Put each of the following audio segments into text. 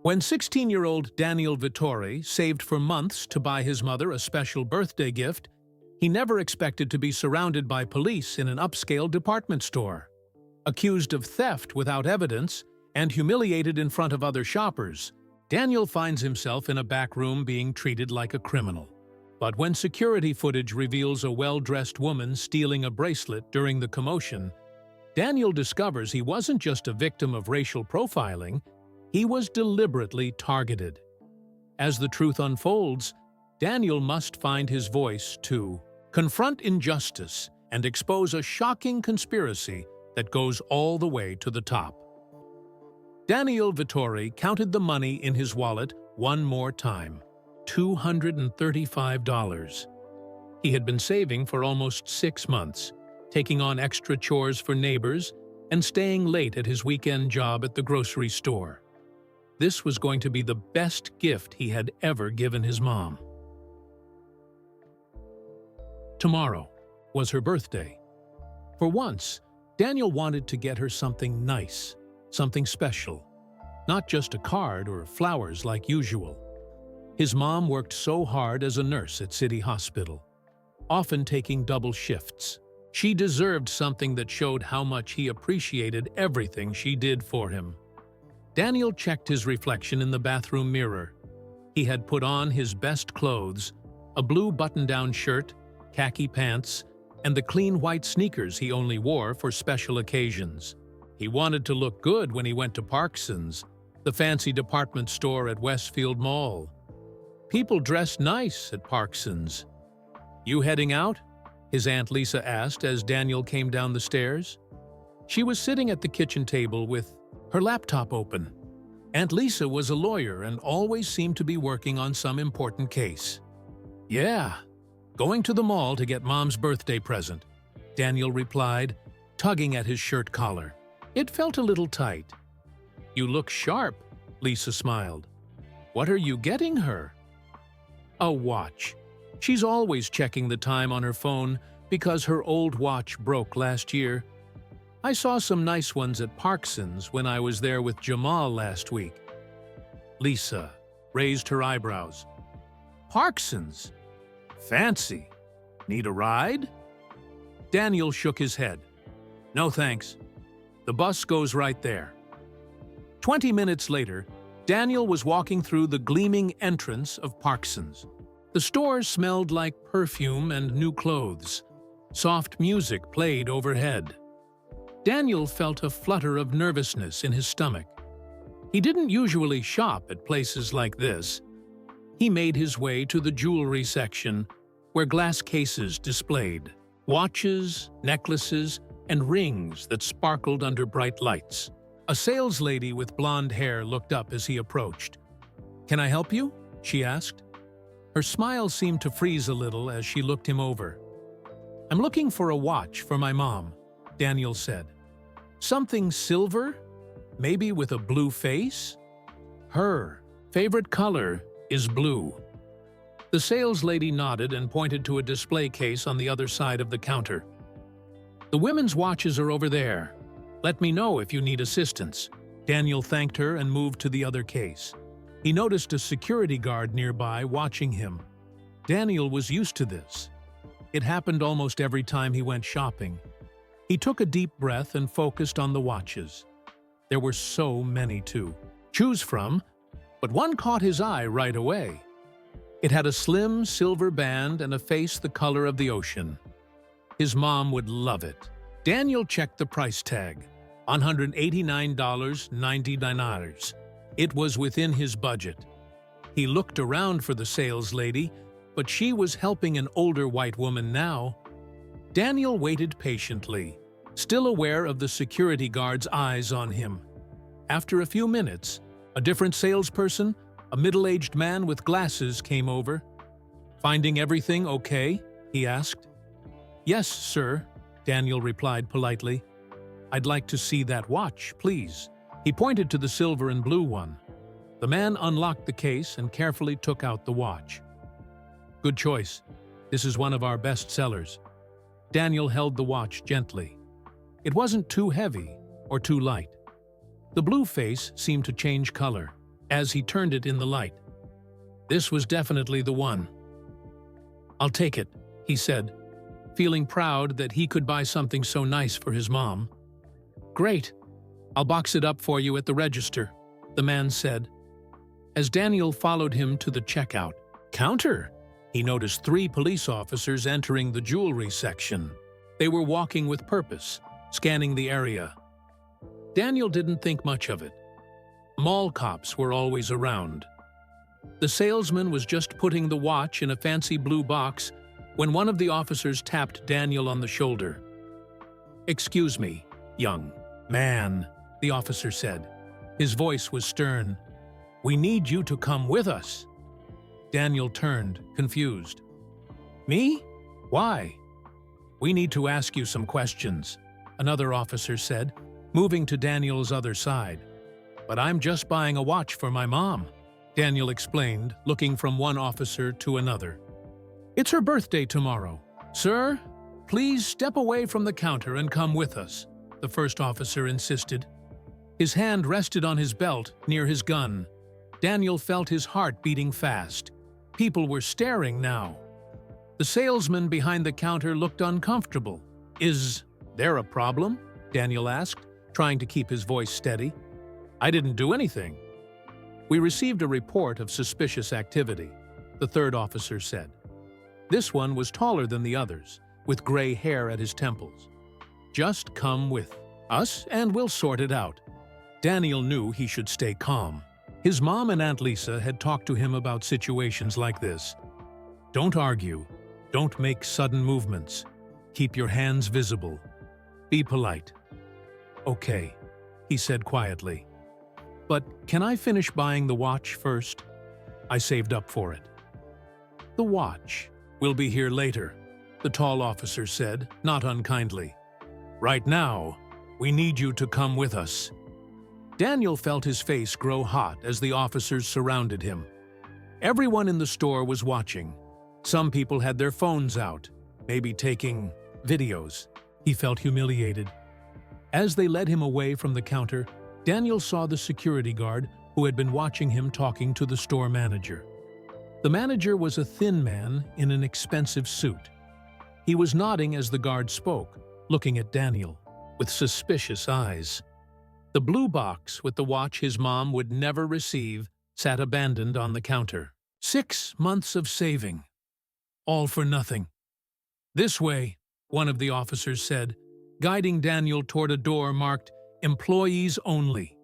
When 16-year-old Daniel Vittori saved for months to buy his mother a special birthday gift, he never expected to be surrounded by police in an upscale department store. Accused of theft without evidence and humiliated in front of other shoppers, Daniel finds himself in a back room being treated like a criminal. But when security footage reveals a well-dressed woman stealing a bracelet during the commotion, Daniel discovers he wasn't just a victim of racial profiling, he was deliberately targeted. As the truth unfolds, Daniel must find his voice to confront injustice and expose a shocking conspiracy that goes all the way to the top. Daniel Vittori counted the money in his wallet one more time. $235. He had been saving for almost 6 months, taking on extra chores for neighbors and staying late at his weekend job at the grocery store. This was going to be the best gift he had ever given his mom. Tomorrow was her birthday. For once, Daniel wanted to get her something nice, something special, not just a card or flowers like usual. His mom worked so hard as a nurse at City Hospital, often taking double shifts. She deserved something that showed how much he appreciated everything she did for him. Daniel checked his reflection in the bathroom mirror. He had put on his best clothes, a blue button-down shirt, khaki pants, and the clean white sneakers he only wore for special occasions. He wanted to look good when he went to Parkinson's, the fancy department store at Westfield Mall. People dress nice at Parkinson's. "You heading out?" his Aunt Lisa asked as Daniel came down the stairs. She was sitting at the kitchen table with her laptop open. Aunt Lisa was a lawyer and always seemed to be working on some important case. "Yeah, going to the mall to get Mom's birthday present," Daniel replied, tugging at his shirt collar. It felt a little tight. "You look sharp," Lisa smiled. "What are you getting her?" "A watch. She's always checking the time on her phone because her old watch broke last year. I saw some nice ones at Parkinson's when I was there with Jamal last week." Lisa raised her eyebrows. "Parkinson's? Fancy. Need a ride?" Daniel shook his head. "No thanks. The bus goes right there." 20 minutes later, Daniel was walking through the gleaming entrance of Parkinson's. The store smelled like perfume and new clothes. Soft music played overhead. Daniel felt a flutter of nervousness in his stomach. He didn't usually shop at places like this. He made his way to the jewelry section, where glass cases displayed watches, necklaces, and rings that sparkled under bright lights. A saleslady with blonde hair looked up as he approached. "Can I help you?" she asked. Her smile seemed to freeze a little as she looked him over. "I'm looking for a watch for my mom," Daniel said. "Something silver? Maybe with a blue face?" Her favorite color is blue. The saleslady nodded and pointed to a display case on the other side of the counter. "The women's watches are over there. Let me know if you need assistance." Daniel thanked her and moved to the other case. He noticed a security guard nearby watching him. Daniel was used to this. It happened almost every time he went shopping. He took a deep breath and focused on the watches. There were so many to choose from, but one caught his eye right away. It had a slim silver band and a face the color of the ocean. His mom would love it. Daniel checked the price tag. $189.99. It was within his budget. He looked around for the saleslady, but she was helping an older white woman now. Daniel waited patiently, still aware of the security guard's eyes on him. After a few minutes, a different salesperson, a middle-aged man with glasses, came over. "Finding everything okay?" he asked. "Yes, sir," Daniel replied politely. "I'd like to see that watch, please." He pointed to the silver and blue one. The man unlocked the case and carefully took out the watch. "Good choice. This is one of our best sellers." Daniel held the watch gently. It wasn't too heavy or too light. The blue face seemed to change color. as he turned it in the light. This was definitely the one. "I'll take it," he said, feeling proud that he could buy something so nice for his mom. "Great. I'll box it up for you at the register," the man said. As Daniel followed him to the checkout counter, he noticed 3 police officers entering the jewelry section. They were walking with purpose, scanning the area. Daniel didn't think much of it. Mall cops were always around. The salesman was just putting the watch in a fancy blue box when one of the officers tapped Daniel on the shoulder. "Excuse me, young man," the officer said. His voice was stern. "We need you to come with us." Daniel turned, confused. "Me? Why?" "We need to ask you some questions," another officer said, moving to Daniel's other side. "But I'm just buying a watch for my mom," Daniel explained, looking from one officer to another. "It's her birthday tomorrow. Sir, please step away from the counter and come with us," the first officer insisted. His hand rested on his belt near his gun. Daniel felt his heart beating fast. People were staring now. The salesman behind the counter looked uncomfortable. "Is there a problem?" Daniel asked, trying to keep his voice steady. "I didn't do anything." "We received a report of suspicious activity," the third officer said. This one was taller than the others, with gray hair at his temples. "Just come with us and we'll sort it out." Daniel knew he should stay calm. His mom and Aunt Lisa had talked to him about situations like this. "Don't argue. Don't make sudden movements. Keep your hands visible. Be polite." "Okay," he said quietly. "But can I finish buying the watch first? I saved up for it." "The watch will be here later," the tall officer said, not unkindly. "Right now, we need you to come with us." Daniel felt his face grow hot as the officers surrounded him. Everyone in the store was watching. Some people had their phones out, maybe taking videos. He felt humiliated. As they led him away from the counter, Daniel saw the security guard who had been watching him talking to the store manager. The manager was a thin man in an expensive suit. He was nodding as the guard spoke, looking at Daniel with suspicious eyes. The blue box with the watch his mom would never receive sat abandoned on the counter. 6 months of saving. All for nothing. "This way," one of the officers said, guiding Daniel toward a door marked "Employees Only."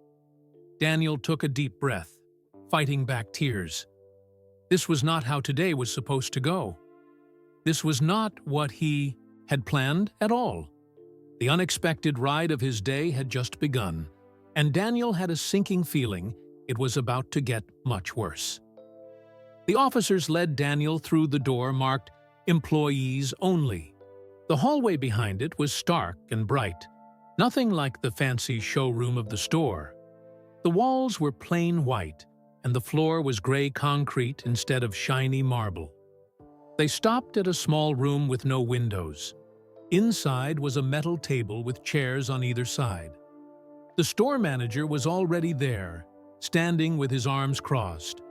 Daniel took a deep breath, fighting back tears. This was not how today was supposed to go. This was not what he had planned at all. The unexpected ride of his day had just begun, and Daniel had a sinking feeling it was about to get much worse. The officers led Daniel through the door marked "Employees Only." The hallway behind it was stark and bright, nothing like the fancy showroom of the store. The walls were plain white, and the floor was gray concrete instead of shiny marble. They stopped at a small room with no windows. Inside was a metal table with chairs on either side. The store manager was already there, standing with his arms crossed.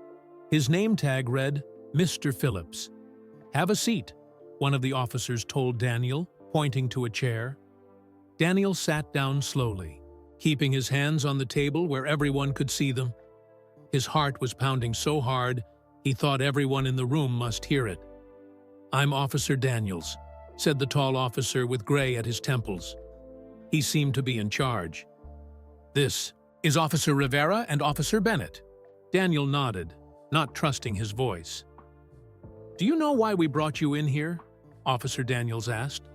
His name tag read, "Mr. Phillips." "Have a seat," one of the officers told Daniel, pointing to a chair. Daniel sat down slowly, keeping his hands on the table where everyone could see them. His heart was pounding so hard, he thought everyone in the room must hear it. "I'm Officer Daniels," said the tall officer with gray at his temples. He seemed to be in charge. "This is Officer Rivera and Officer Bennett." Daniel nodded, not trusting his voice. "Do you know why we brought you in here?" Officer Daniels asked.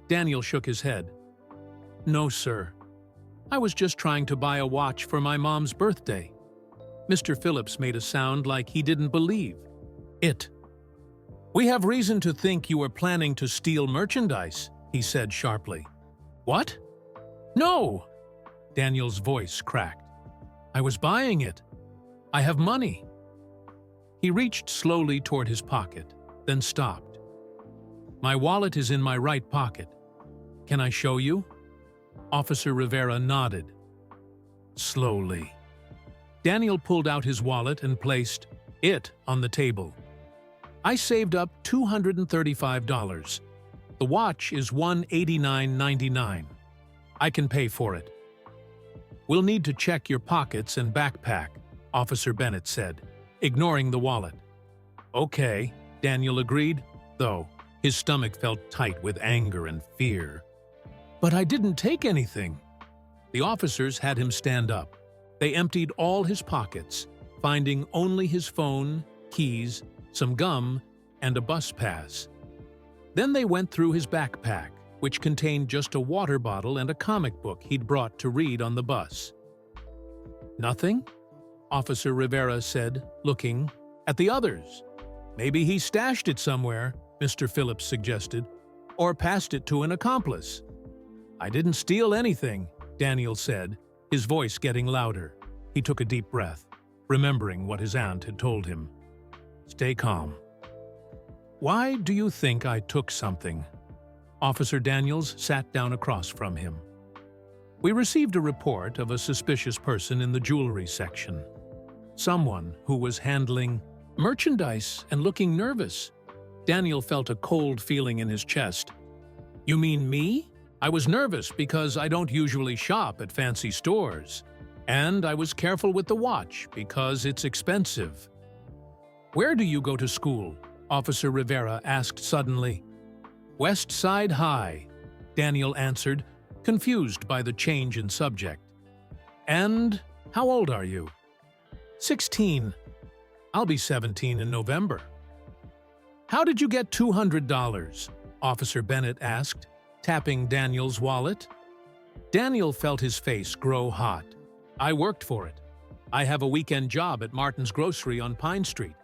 Daniel shook his head. "No, sir. I was just trying to buy a watch for my mom's birthday." Mr. Phillips made a sound like he didn't believe it. "We have reason to think you are planning to steal merchandise," he said sharply. "What?" "No!" Daniel's voice cracked. "I was buying it. I have money." He reached slowly toward his pocket, then stopped. "My wallet is in my right pocket. Can I show you?" Officer Rivera nodded. Slowly. Daniel pulled out his wallet and placed it on the table. I saved up $235. The watch is $189.99. I can pay for it. We'll need to check your pockets and backpack, Officer Bennett said, ignoring the wallet. Okay, Daniel agreed, though his stomach felt tight with anger and fear. But I didn't take anything. The officers had him stand up. They emptied all his pockets, finding only his phone, keys, some gum, and a bus pass. Then they went through his backpack, which contained just a water bottle and a comic book he'd brought to read on the bus. Nothing? Officer Rivera said, looking at the others. Maybe he stashed it somewhere, Mr. Phillips suggested, or passed it to an accomplice. I didn't steal anything, Daniel said, his voice getting louder. He took a deep breath, remembering what his aunt had told him. Stay calm. Why do you think I took something? Officer Daniels sat down across from him. We received a report of a suspicious person in the jewelry section. Someone who was handling merchandise and looking nervous. Daniel felt a cold feeling in his chest. You mean me? I was nervous because I don't usually shop at fancy stores. And I was careful with the watch because it's expensive. Where do you go to school? Officer Rivera asked suddenly. West Side High, Daniel answered, confused by the change in subject. And how old are you? 16. I'll be 17 in November. How did you get $200? Officer Bennett asked, tapping Daniel's wallet. Daniel felt his face grow hot. I worked for it. I have a weekend job at Martin's Grocery on Pine Street,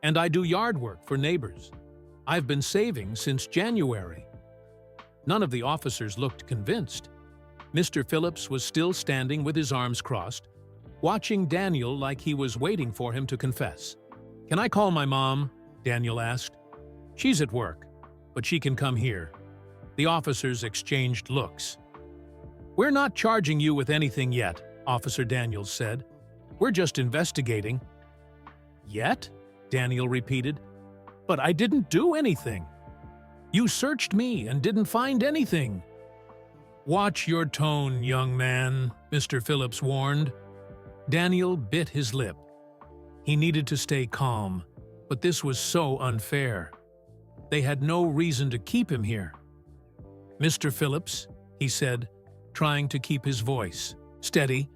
and I do yard work for neighbors. I've been saving since January. None of the officers looked convinced. Mr. Phillips was still standing with his arms crossed, watching Daniel like he was waiting for him to confess. Can I call my mom? Daniel asked. She's at work, but she can come here. The officers exchanged looks. We're not charging you with anything yet, Officer Daniels said. We're just investigating. Yet? Daniel repeated. But I didn't do anything. You searched me and didn't find anything. Watch your tone, young man, Mr. Phillips warned. Daniel bit his lip. He needed to stay calm, but this was so unfair. They had no reason to keep him here. Mr. Phillips, he said, trying to keep his voice steady,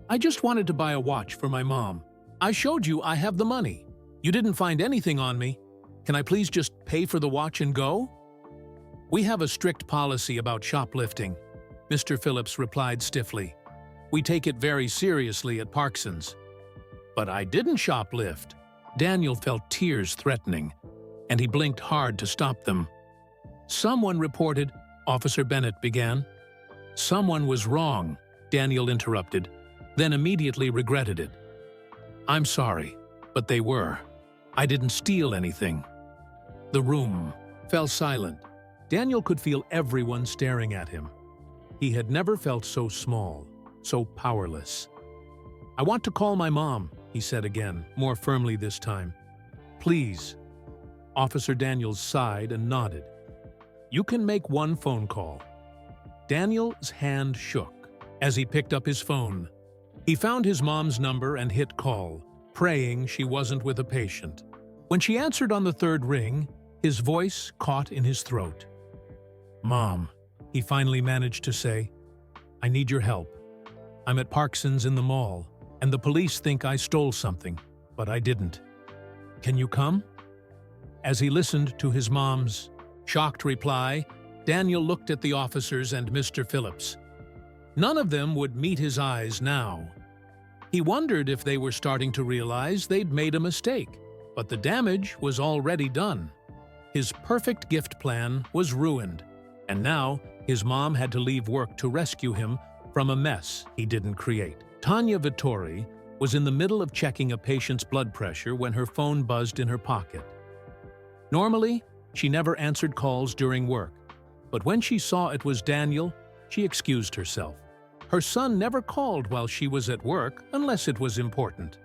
I just wanted to buy a watch for my mom. I showed you I have the money. You didn't find anything on me. Can I please just pay for the watch and go? We have a strict policy about shoplifting, Mr. Phillips replied stiffly. We take it very seriously at Parkson's. But I didn't shoplift. Daniel felt tears threatening, and he blinked hard to stop them. Someone reported, Officer Bennett began. Someone was wrong, Daniel interrupted, then immediately regretted it. I'm sorry, but they were. I didn't steal anything. The room fell silent. Daniel could feel everyone staring at him. He had never felt so small, so powerless. I want to call my mom, he said again, more firmly this time. Please. Officer Daniels sighed and nodded. You can make one phone call. Daniel's hand shook as he picked up his phone. He found his mom's number and hit call, praying she wasn't with a patient. When she answered on the third ring, his voice caught in his throat. Mom, he finally managed to say, I need your help. I'm at Parkson's in the mall, and the police think I stole something, but I didn't. Can you come? As he listened to his mom's shocked reply, Daniel looked at the officers and Mr. Phillips. None of them would meet his eyes now. He wondered if they were starting to realize they'd made a mistake, but the damage was already done. His perfect gift plan was ruined, and now his mom had to leave work to rescue him from a mess he didn't create. Tanya Vittori was in the middle of checking a patient's blood pressure when her phone buzzed in her pocket. Normally, she never answered calls during work, but when she saw it was Daniel, she excused herself. Her son never called while she was at work unless it was important.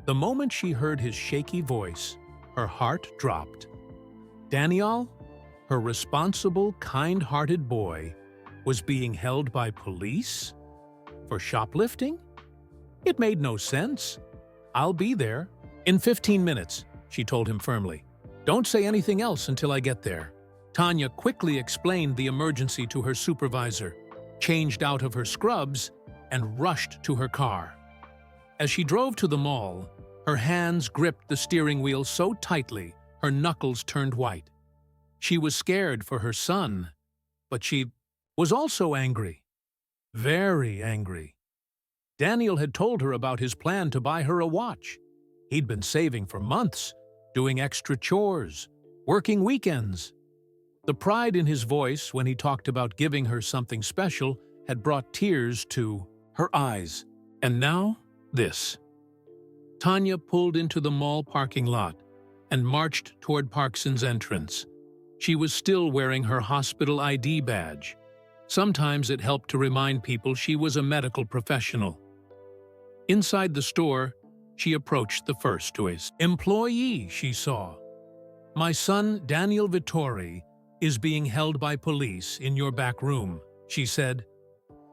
The moment she heard his shaky voice, her heart dropped. Daniel, her responsible, kind-hearted boy, was being held by police? For shoplifting? It made no sense. "I'll be there in 15 minutes, she told him firmly. "Don't say anything else until I get there." Tanya quickly explained the emergency to her supervisor, changed out of her scrubs, and rushed to her car. As she drove to the mall, her hands gripped the steering wheel so tightly her knuckles turned white. She was scared for her son, but she was also angry. Very angry. Daniel had told her about his plan to buy her a watch. He'd been saving for months, doing extra chores, working weekends. The pride in his voice when he talked about giving her something special had brought tears to her eyes. And now, this. Tanya pulled into the mall parking lot and marched toward Parkson's entrance. She was still wearing her hospital ID badge. Sometimes it helped to remind people she was a medical professional. Inside the store, she approached the first employee she saw. "My son, Daniel Vittori, is being held by police in your back room," she said.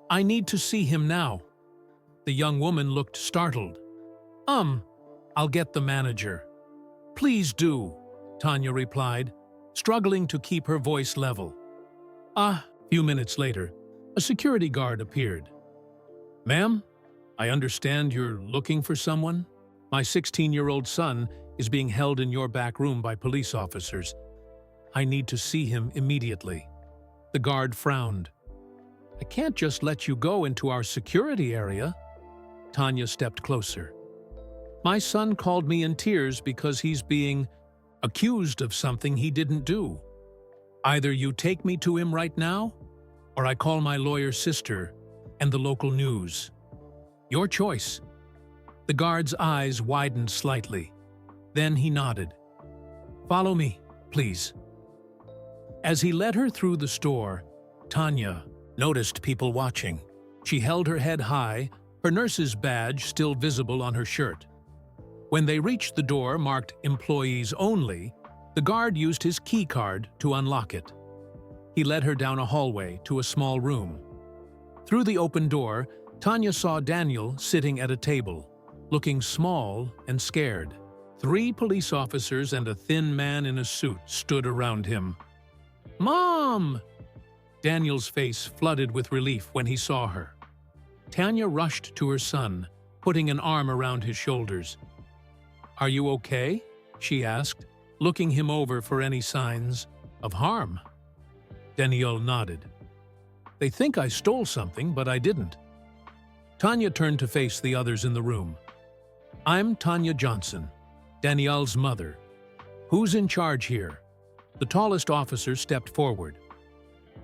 "I need to see him now." The young woman looked startled. I'll get the manager." "Please do," Tanya replied, struggling to keep her voice level. A few minutes later, a security guard appeared. "Ma'am, I understand you're looking for someone? My 16-year-old son is being held in your back room by police officers. I need to see him immediately." The guard frowned. "I can't just let you go into our security area." Tanya stepped closer. "My son called me in tears because he's being accused of something he didn't do. Either you take me to him right now, or I call my lawyer's sister and the local news. Your choice." The guard's eyes widened slightly. Then he nodded. "Follow me, please." As he led her through the store, Tanya noticed people watching. She held her head high, her nurse's badge still visible on her shirt. When they reached the door marked "Employees Only," the guard used his key card to unlock it. He led her down a hallway to a small room. Through the open door, Tanya saw Daniel sitting at a table, looking small and scared. 3 police officers and a thin man in a suit stood around him. "Mom!" Daniel's face flooded with relief when he saw her. Tanya rushed to her son, putting an arm around his shoulders. "Are you okay?" she asked, looking him over for any signs of harm. Daniel nodded. "They think I stole something, but I didn't." Tanya turned to face the others in the room. "I'm Tanya Johnson, Danielle's mother. Who's in charge here?" The tallest officer stepped forward.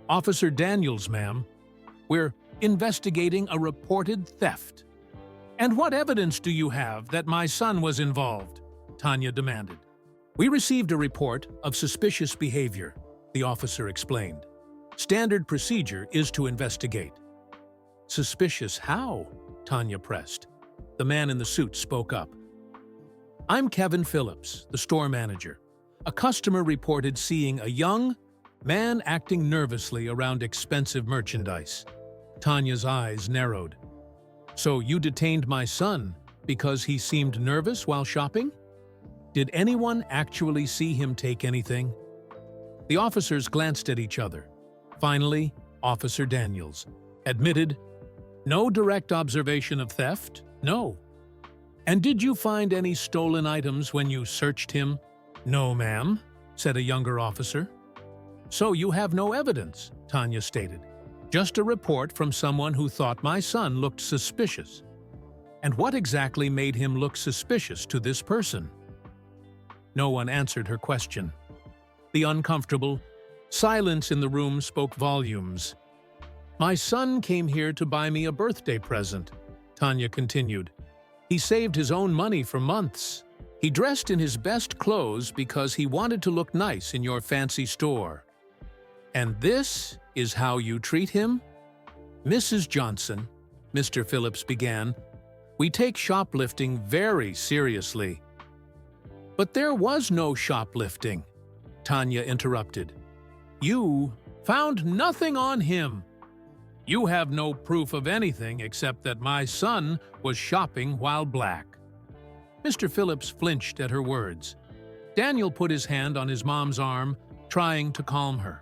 "Officer Daniels, ma'am. We're investigating a reported theft." "And what evidence do you have that my son was involved?" Tanya demanded. "We received a report of suspicious behavior," the officer explained. "Standard procedure is to investigate." "Suspicious how?" Tanya pressed. The man in the suit spoke up. "I'm Kevin Phillips, the store manager. A customer reported seeing a young man acting nervously around expensive merchandise." Tanya's eyes narrowed. "So you detained my son because he seemed nervous while shopping? Did anyone actually see him take anything?" The officers glanced at each other. Finally, Officer Daniels admitted, "No direct observation of theft, no." "And did you find any stolen items when you searched him?" "No, ma'am," said a younger officer. "So you have no evidence," Tanya stated. "Just a report from someone who thought my son looked suspicious." "And what exactly made him look suspicious to this person?" No one answered her question. The uncomfortable silence in the room spoke volumes. "My son came here to buy me a birthday present," Tanya continued. "He saved his own money for months. He dressed in his best clothes because he wanted to look nice in your fancy store. And this is how you treat him?" Mrs. Johnson, Mr. Phillips began, we take shoplifting very seriously. But there was no shoplifting, Tanya interrupted. You found nothing on him. You have no proof of anything except that my son was shopping while black. Mr. Phillips flinched at her words. Daniel put his hand on his mom's arm, trying to calm her.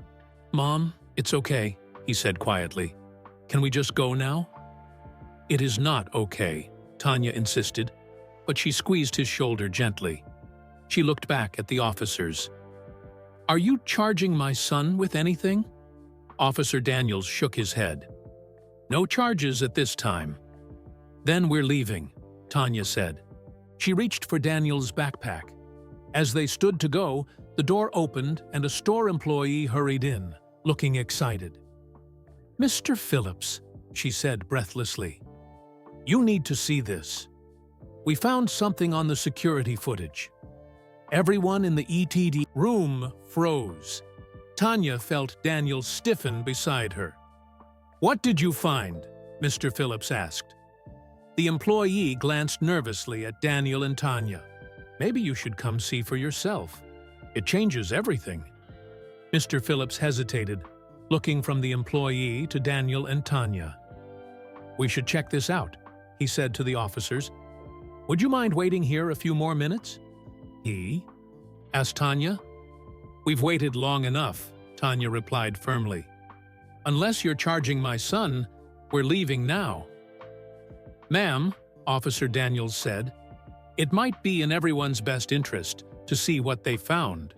Mom, it's okay, he said quietly. Can we just go now? It is not okay, Tanya insisted, but she squeezed his shoulder gently. She looked back at the officers. Are you charging my son with anything? Officer Daniels shook his head. No charges at this time. Then we're leaving, Tanya said. She reached for Daniel's backpack. As they stood to go, the door opened and a store employee hurried in, looking excited. Mr. Phillips, she said breathlessly, you need to see this. We found something on the security footage. Everyone in the ETD room froze. Tanya felt Daniel stiffen beside her. What did you find? Mr. Phillips asked. The employee glanced nervously at Daniel and Tanya. Maybe you should come see for yourself. It changes everything. Mr. Phillips hesitated, looking from the employee to Daniel and Tanya. We should check this out, he said to the officers. Would you mind waiting here a few more minutes? He? Asked Tanya. We've waited long enough, Tanya replied firmly. Unless you're charging my son, we're leaving now. Ma'am, Officer Daniels said, it might be in everyone's best interest to see what they found.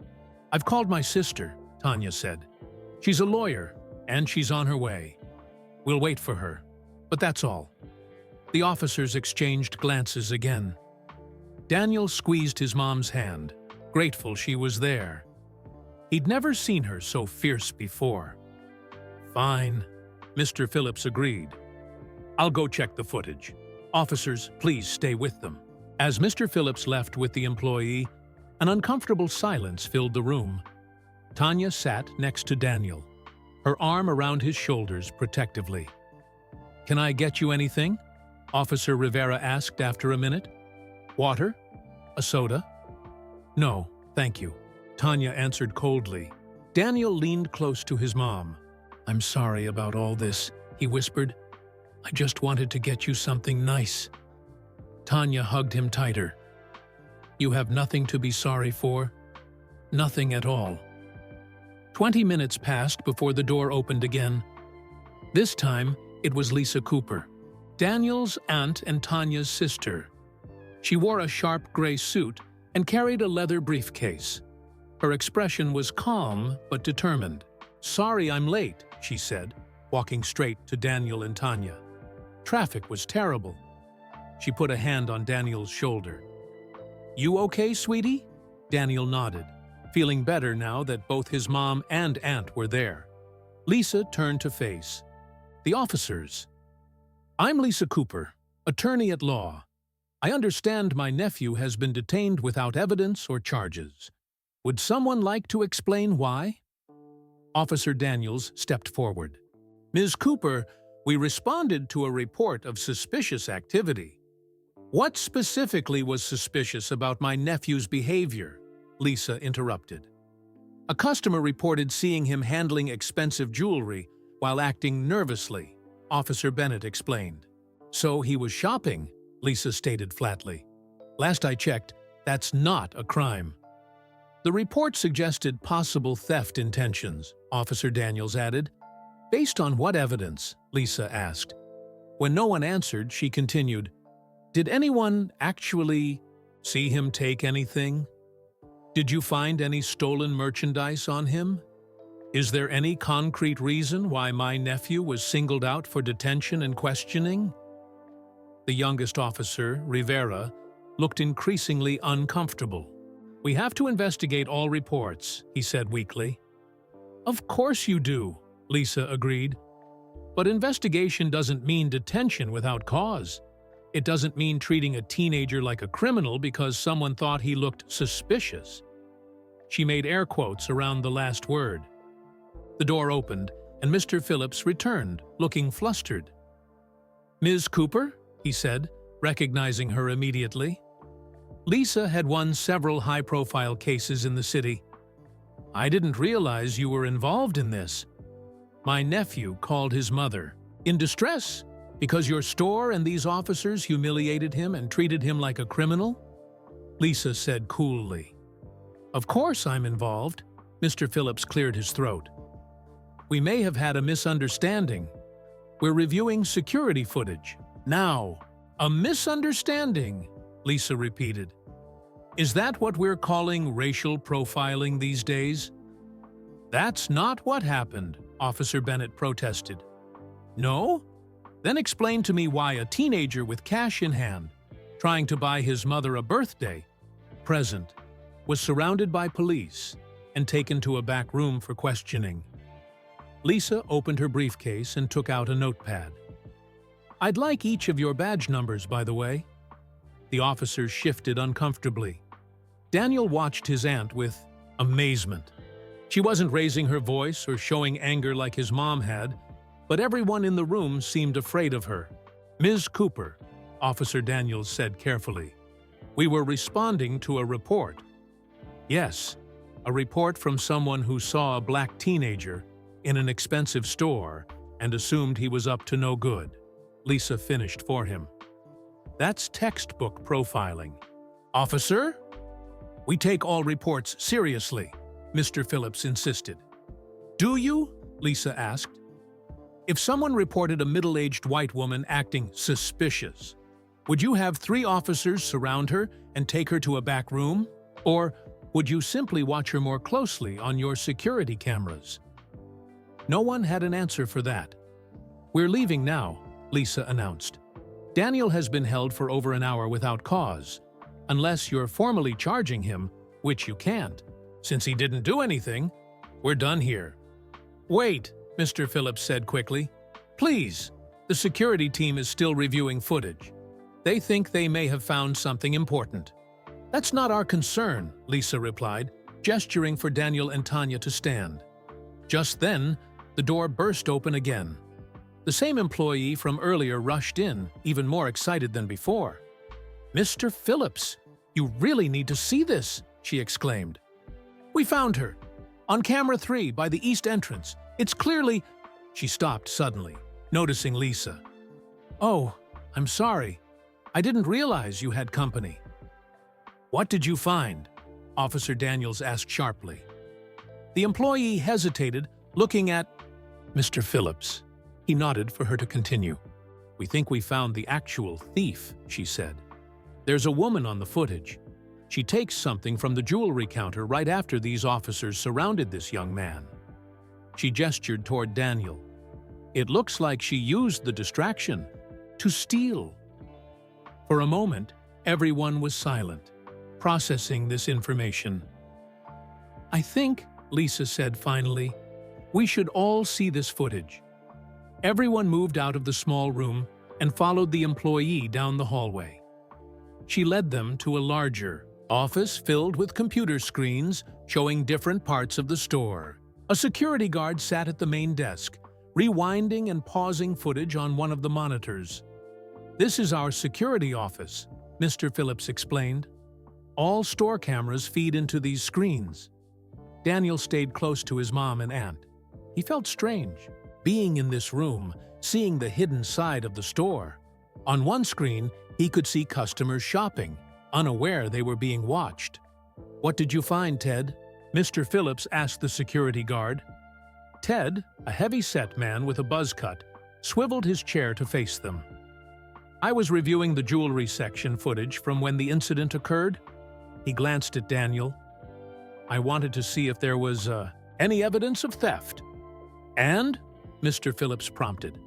I've called my sister, Tanya said. She's a lawyer, and she's on her way. We'll wait for her, but that's all. The officers exchanged glances again. Daniel squeezed his mom's hand, grateful she was there. He'd never seen her so fierce before. Fine, Mr. Phillips agreed. I'll go check the footage. Officers, please stay with them. As Mr. Phillips left with the employee, an uncomfortable silence filled the room. Tanya sat next to Daniel, her arm around his shoulders protectively. Can I get you anything? Officer Rivera asked after a minute. Water? A soda? No, thank you, Tanya answered coldly. Daniel leaned close to his mom. I'm sorry about all this, he whispered. I just wanted to get you something nice. Tanya hugged him tighter. You have nothing to be sorry for. Nothing at all. 20 minutes passed before the door opened again. This time, it was Lisa Cooper, Daniel's aunt and Tanya's sister. She wore a sharp gray suit and carried a leather briefcase. Her expression was calm but determined. Sorry I'm late, she said, walking straight to Daniel and Tanya. Traffic was terrible. She put a hand on Daniel's shoulder. You okay, sweetie? Daniel nodded, feeling better now that both his mom and aunt were there. Lisa turned to face the officers. I'm Lisa Cooper, attorney at law. I understand my nephew has been detained without evidence or charges. Would someone like to explain why? Officer Daniels stepped forward. Ms. Cooper, we responded to a report of suspicious activity. What specifically was suspicious about my nephew's behavior? Lisa interrupted. A customer reported seeing him handling expensive jewelry while acting nervously, Officer Bennett explained. So he was shopping, Lisa stated flatly. Last I checked, that's not a crime. The report suggested possible theft intentions, Officer Daniels added. Based on what evidence? Lisa asked. When no one answered, she continued, did anyone actually see him take anything? Did you find any stolen merchandise on him? Is there any concrete reason why my nephew was singled out for detention and questioning? The youngest officer, Rivera, looked increasingly uncomfortable. We have to investigate all reports, he said weakly. Of course you do, Lisa agreed. But investigation doesn't mean detention without cause. It doesn't mean treating a teenager like a criminal because someone thought he looked suspicious. She made air quotes around the last word. The door opened, and Mr. Phillips returned, looking flustered. "Ms. Cooper?" he said, recognizing her immediately. Lisa had won several high-profile cases in the city. "I didn't realize you were involved in this." My nephew called his mother. "In distress? Because your store and these officers humiliated him and treated him like a criminal?" Lisa said coolly. "Of course I'm involved." Mr. Phillips cleared his throat. "We may have had a misunderstanding. We're reviewing security footage. Now." "A misunderstanding," Lisa repeated. "Is that what we're calling racial profiling these days?" "That's not what happened," Officer Bennett protested. "No? Then explain to me why a teenager with cash in hand, trying to buy his mother a birthday present, was surrounded by police and taken to a back room for questioning." Lisa opened her briefcase and took out a notepad. "I'd like each of your badge numbers, by the way." The officer shifted uncomfortably. Daniel watched his aunt with amazement. She wasn't raising her voice or showing anger like his mom had, but everyone in the room seemed afraid of her. "Ms. Cooper," Officer Daniels said carefully, "we were responding to a report." "Yes, a report from someone who saw a black teenager in an expensive store and assumed he was up to no good," Lisa finished for him. "That's textbook profiling." "Officer?" "We take all reports seriously," Mr. Phillips insisted. "Do you?" Lisa asked. "If someone reported a middle-aged white woman acting suspicious, would you have 3 officers surround her and take her to a back room? Or would you simply watch her more closely on your security cameras?" No one had an answer for that. "We're leaving now," Lisa announced. "Daniel has been held for over an hour without cause, unless you're formally charging him, which you can't. Since he didn't do anything, we're done here." "Wait," Mr. Phillips said quickly. "Please, the security team is still reviewing footage. They think they may have found something important." "That's not our concern," Lisa replied, gesturing for Daniel and Tanya to stand. Just then, the door burst open again. The same employee from earlier rushed in, even more excited than before. "Mr. Phillips, you really need to see this," she exclaimed. "We found her. On camera 3 by the east entrance. It's clearly—" She stopped suddenly, noticing Lisa. "Oh, I'm sorry. I didn't realize you had company." "What did you find?" Officer Daniels asked sharply. The employee hesitated, looking at Mr. Phillips. He nodded for her to continue. "We think we found the actual thief," she said. "There's a woman on the footage. She takes something from the jewelry counter right after these officers surrounded this young man." She gestured toward Daniel. "It looks like she used the distraction to steal." For a moment, everyone was silent, processing this information. "I think," Lisa said finally, "we should all see this footage." Everyone moved out of the small room and followed the employee down the hallway. She led them to a larger office filled with computer screens showing different parts of the store. A security guard sat at the main desk, rewinding and pausing footage on one of the monitors. "This is our security office," Mr. Phillips explained. "All store cameras feed into these screens." Daniel stayed close to his mom and aunt. He felt strange, being in this room, seeing the hidden side of the store. On one screen, he could see customers shopping, unaware they were being watched. "What did you find, Ted?" Mr. Phillips asked the security guard. Ted, a heavy-set man with a buzz cut, swiveled his chair to face them. "I was reviewing the jewelry section footage from when the incident occurred." He glanced at Daniel. "I wanted to see if there was any evidence of theft." "And?" Mr. Phillips prompted.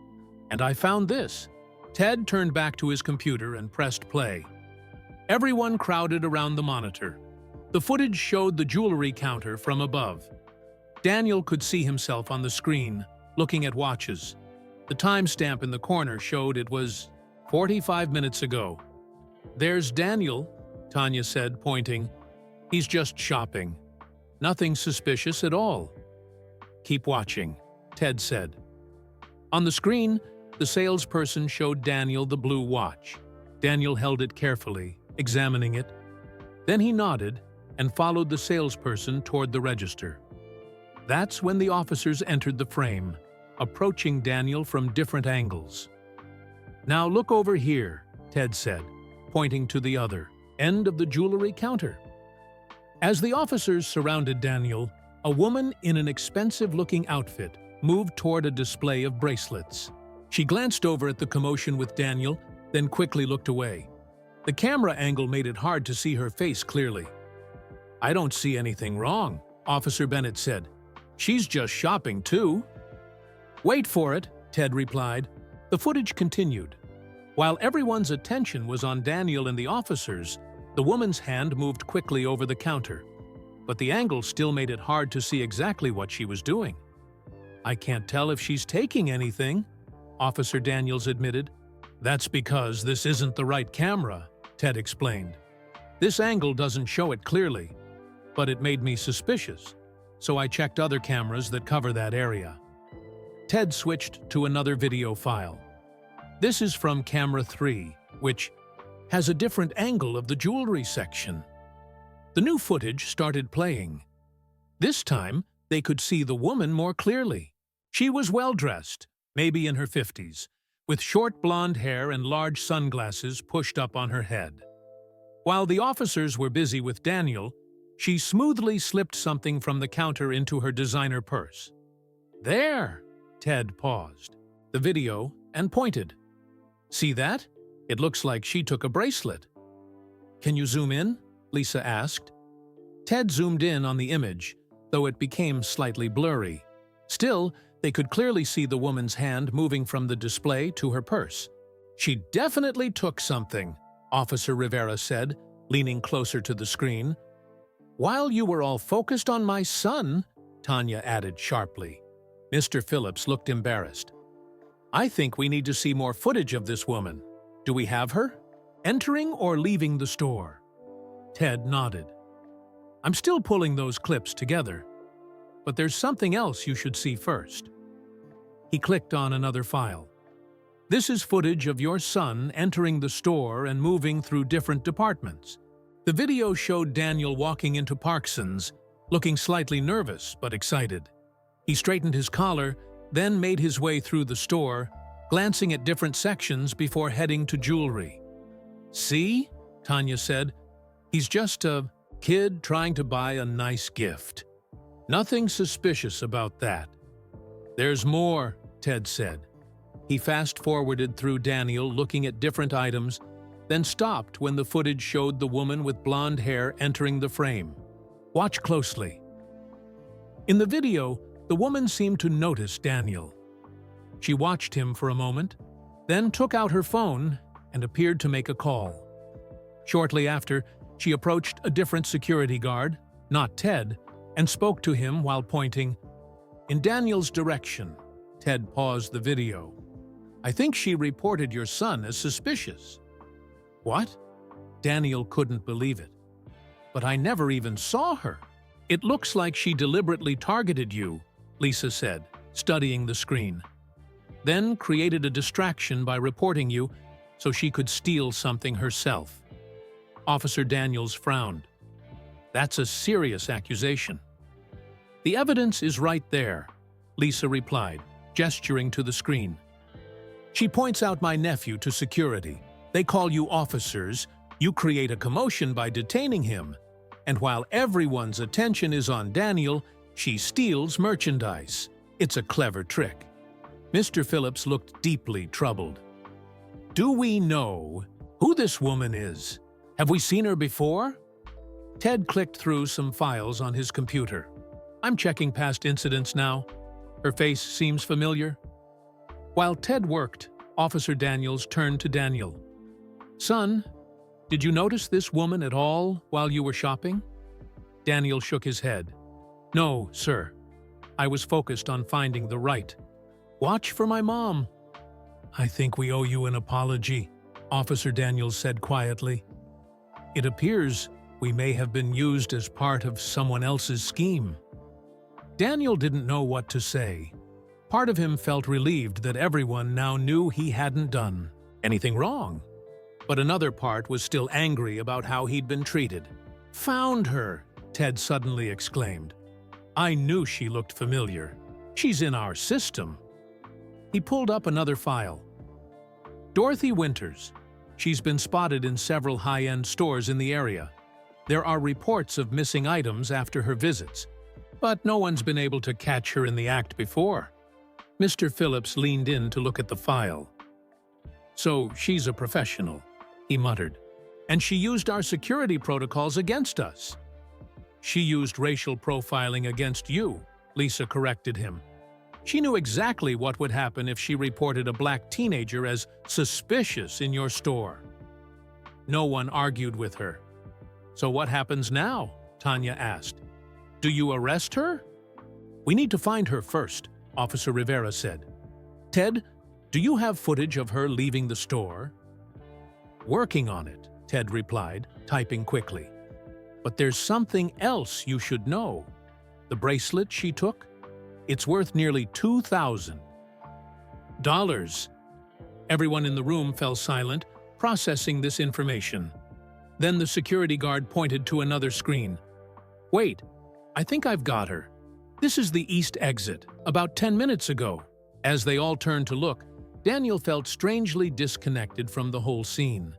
"And I found this." Ted turned back to his computer and pressed play. Everyone crowded around the monitor. The footage showed the jewelry counter from above. Daniel could see himself on the screen, looking at watches. The timestamp in the corner showed it was 45 minutes ago. "There's Daniel," Tanya said, pointing. "He's just shopping. Nothing suspicious at all." "Keep watching," Ted said. On the screen, the salesperson showed Daniel the blue watch. Daniel held it carefully, examining it. Then he nodded and followed the salesperson toward the register. That's when the officers entered the frame, approaching Daniel from different angles. Now look over here, Ted said, pointing to the other end of the jewelry counter. As the officers surrounded Daniel, a woman in an expensive-looking outfit moved toward a display of bracelets. She glanced over at the commotion with Daniel, then quickly looked away. The camera angle made it hard to see her face clearly. "I don't see anything wrong," Officer Bennett said. "She's just shopping too." "Wait for it," Ted replied. The footage continued. While everyone's attention was on Daniel and the officers, the woman's hand moved quickly over the counter. But the angle still made it hard to see exactly what she was doing. "I can't tell if she's taking anything," Officer Daniels admitted. "That's because this isn't the right camera," Ted explained. "This angle doesn't show it clearly, but it made me suspicious, so I checked other cameras that cover that area." Ted switched to another video file. This is from camera 3, which has a different angle of the jewelry section. The new footage started playing. This time, they could see the woman more clearly. She was well-dressed, maybe in her 50s, with short blonde hair and large sunglasses pushed up on her head. While the officers were busy with Daniel, she smoothly slipped something from the counter into her designer purse. "There!" Ted paused the video and pointed. "See that? It looks like she took a bracelet." "Can you zoom in?" Lisa asked. Ted zoomed in on the image, though it became slightly blurry. Still, they could clearly see the woman's hand moving from the display to her purse. "She definitely took something," Officer Rivera said, leaning closer to the screen. "While you were all focused on my son," Tanya added sharply. Mr. Phillips looked embarrassed. "I think we need to see more footage of this woman. Do we have her? Entering or leaving the store?" Ted nodded. "I'm still pulling those clips together, but there's something else you should see first." He clicked on another file. "This is footage of your son entering the store and moving through different departments." The video showed Daniel walking into Parkson's, looking slightly nervous but excited. He straightened his collar, then made his way through the store, glancing at different sections before heading to jewelry. "See?" Tanya said. "He's just a kid trying to buy a nice gift. Nothing suspicious about that." "There's more," Ted said. He fast-forwarded through Daniel, looking at different items, then stopped when the footage showed the woman with blonde hair entering the frame. "Watch closely." In the video, the woman seemed to notice Daniel. She watched him for a moment, then took out her phone and appeared to make a call. Shortly after, she approached a different security guard, not Ted, and spoke to him while pointing in Daniel's direction. Ted paused the video. "I think she reported your son as suspicious." "What?" Daniel couldn't believe it. "But I never even saw her." "It looks like she deliberately targeted you," Lisa said, studying the screen. "Then created a distraction by reporting you so she could steal something herself." Officer Daniels frowned. "That's a serious accusation." "The evidence is right there," Lisa replied, gesturing to the screen. "She points out my nephew to security. They call you officers, you create a commotion by detaining him, and while everyone's attention is on Daniel, she steals merchandise. It's a clever trick." Mr. Phillips looked deeply troubled. "Do we know who this woman is? Have we seen her before?" Ted clicked through some files on his computer. "I'm checking past incidents now. Her face seems familiar." While Ted worked, Officer Daniels turned to Daniel. "Son, did you notice this woman at all while you were shopping?" Daniel shook his head. "No, sir. I was focused on finding the right watch for my mom." "I think we owe you an apology," Officer Daniels said quietly. "It appears we may have been used as part of someone else's scheme." Daniel didn't know what to say. Part of him felt relieved that everyone now knew he hadn't done anything wrong. But another part was still angry about how he'd been treated. "Found her!" Ted suddenly exclaimed. "I knew she looked familiar. She's in our system." He pulled up another file. "Dorothy Winters. She's been spotted in several high-end stores in the area. There are reports of missing items after her visits, but no one's been able to catch her in the act before." Mr. Phillips leaned in to look at the file. "So she's a professional," he muttered. "And she used our security protocols against us." "She used racial profiling against you," Lisa corrected him. "She knew exactly what would happen if she reported a black teenager as suspicious in your store." No one argued with her. "So what happens now?" Tanya asked. "Do you arrest her?" "We need to find her first," Officer Rivera said. "Ted, do you have footage of her leaving the store?" "Working on it," Ted replied, typing quickly. "But there's something else you should know. The bracelet she took? It's worth nearly $2,000. Everyone in the room fell silent, processing this information. Then the security guard pointed to another screen. "Wait, I think I've got her. This is the east exit, about 10 minutes ago." As they all turned to look, Daniel felt strangely disconnected from the whole scene.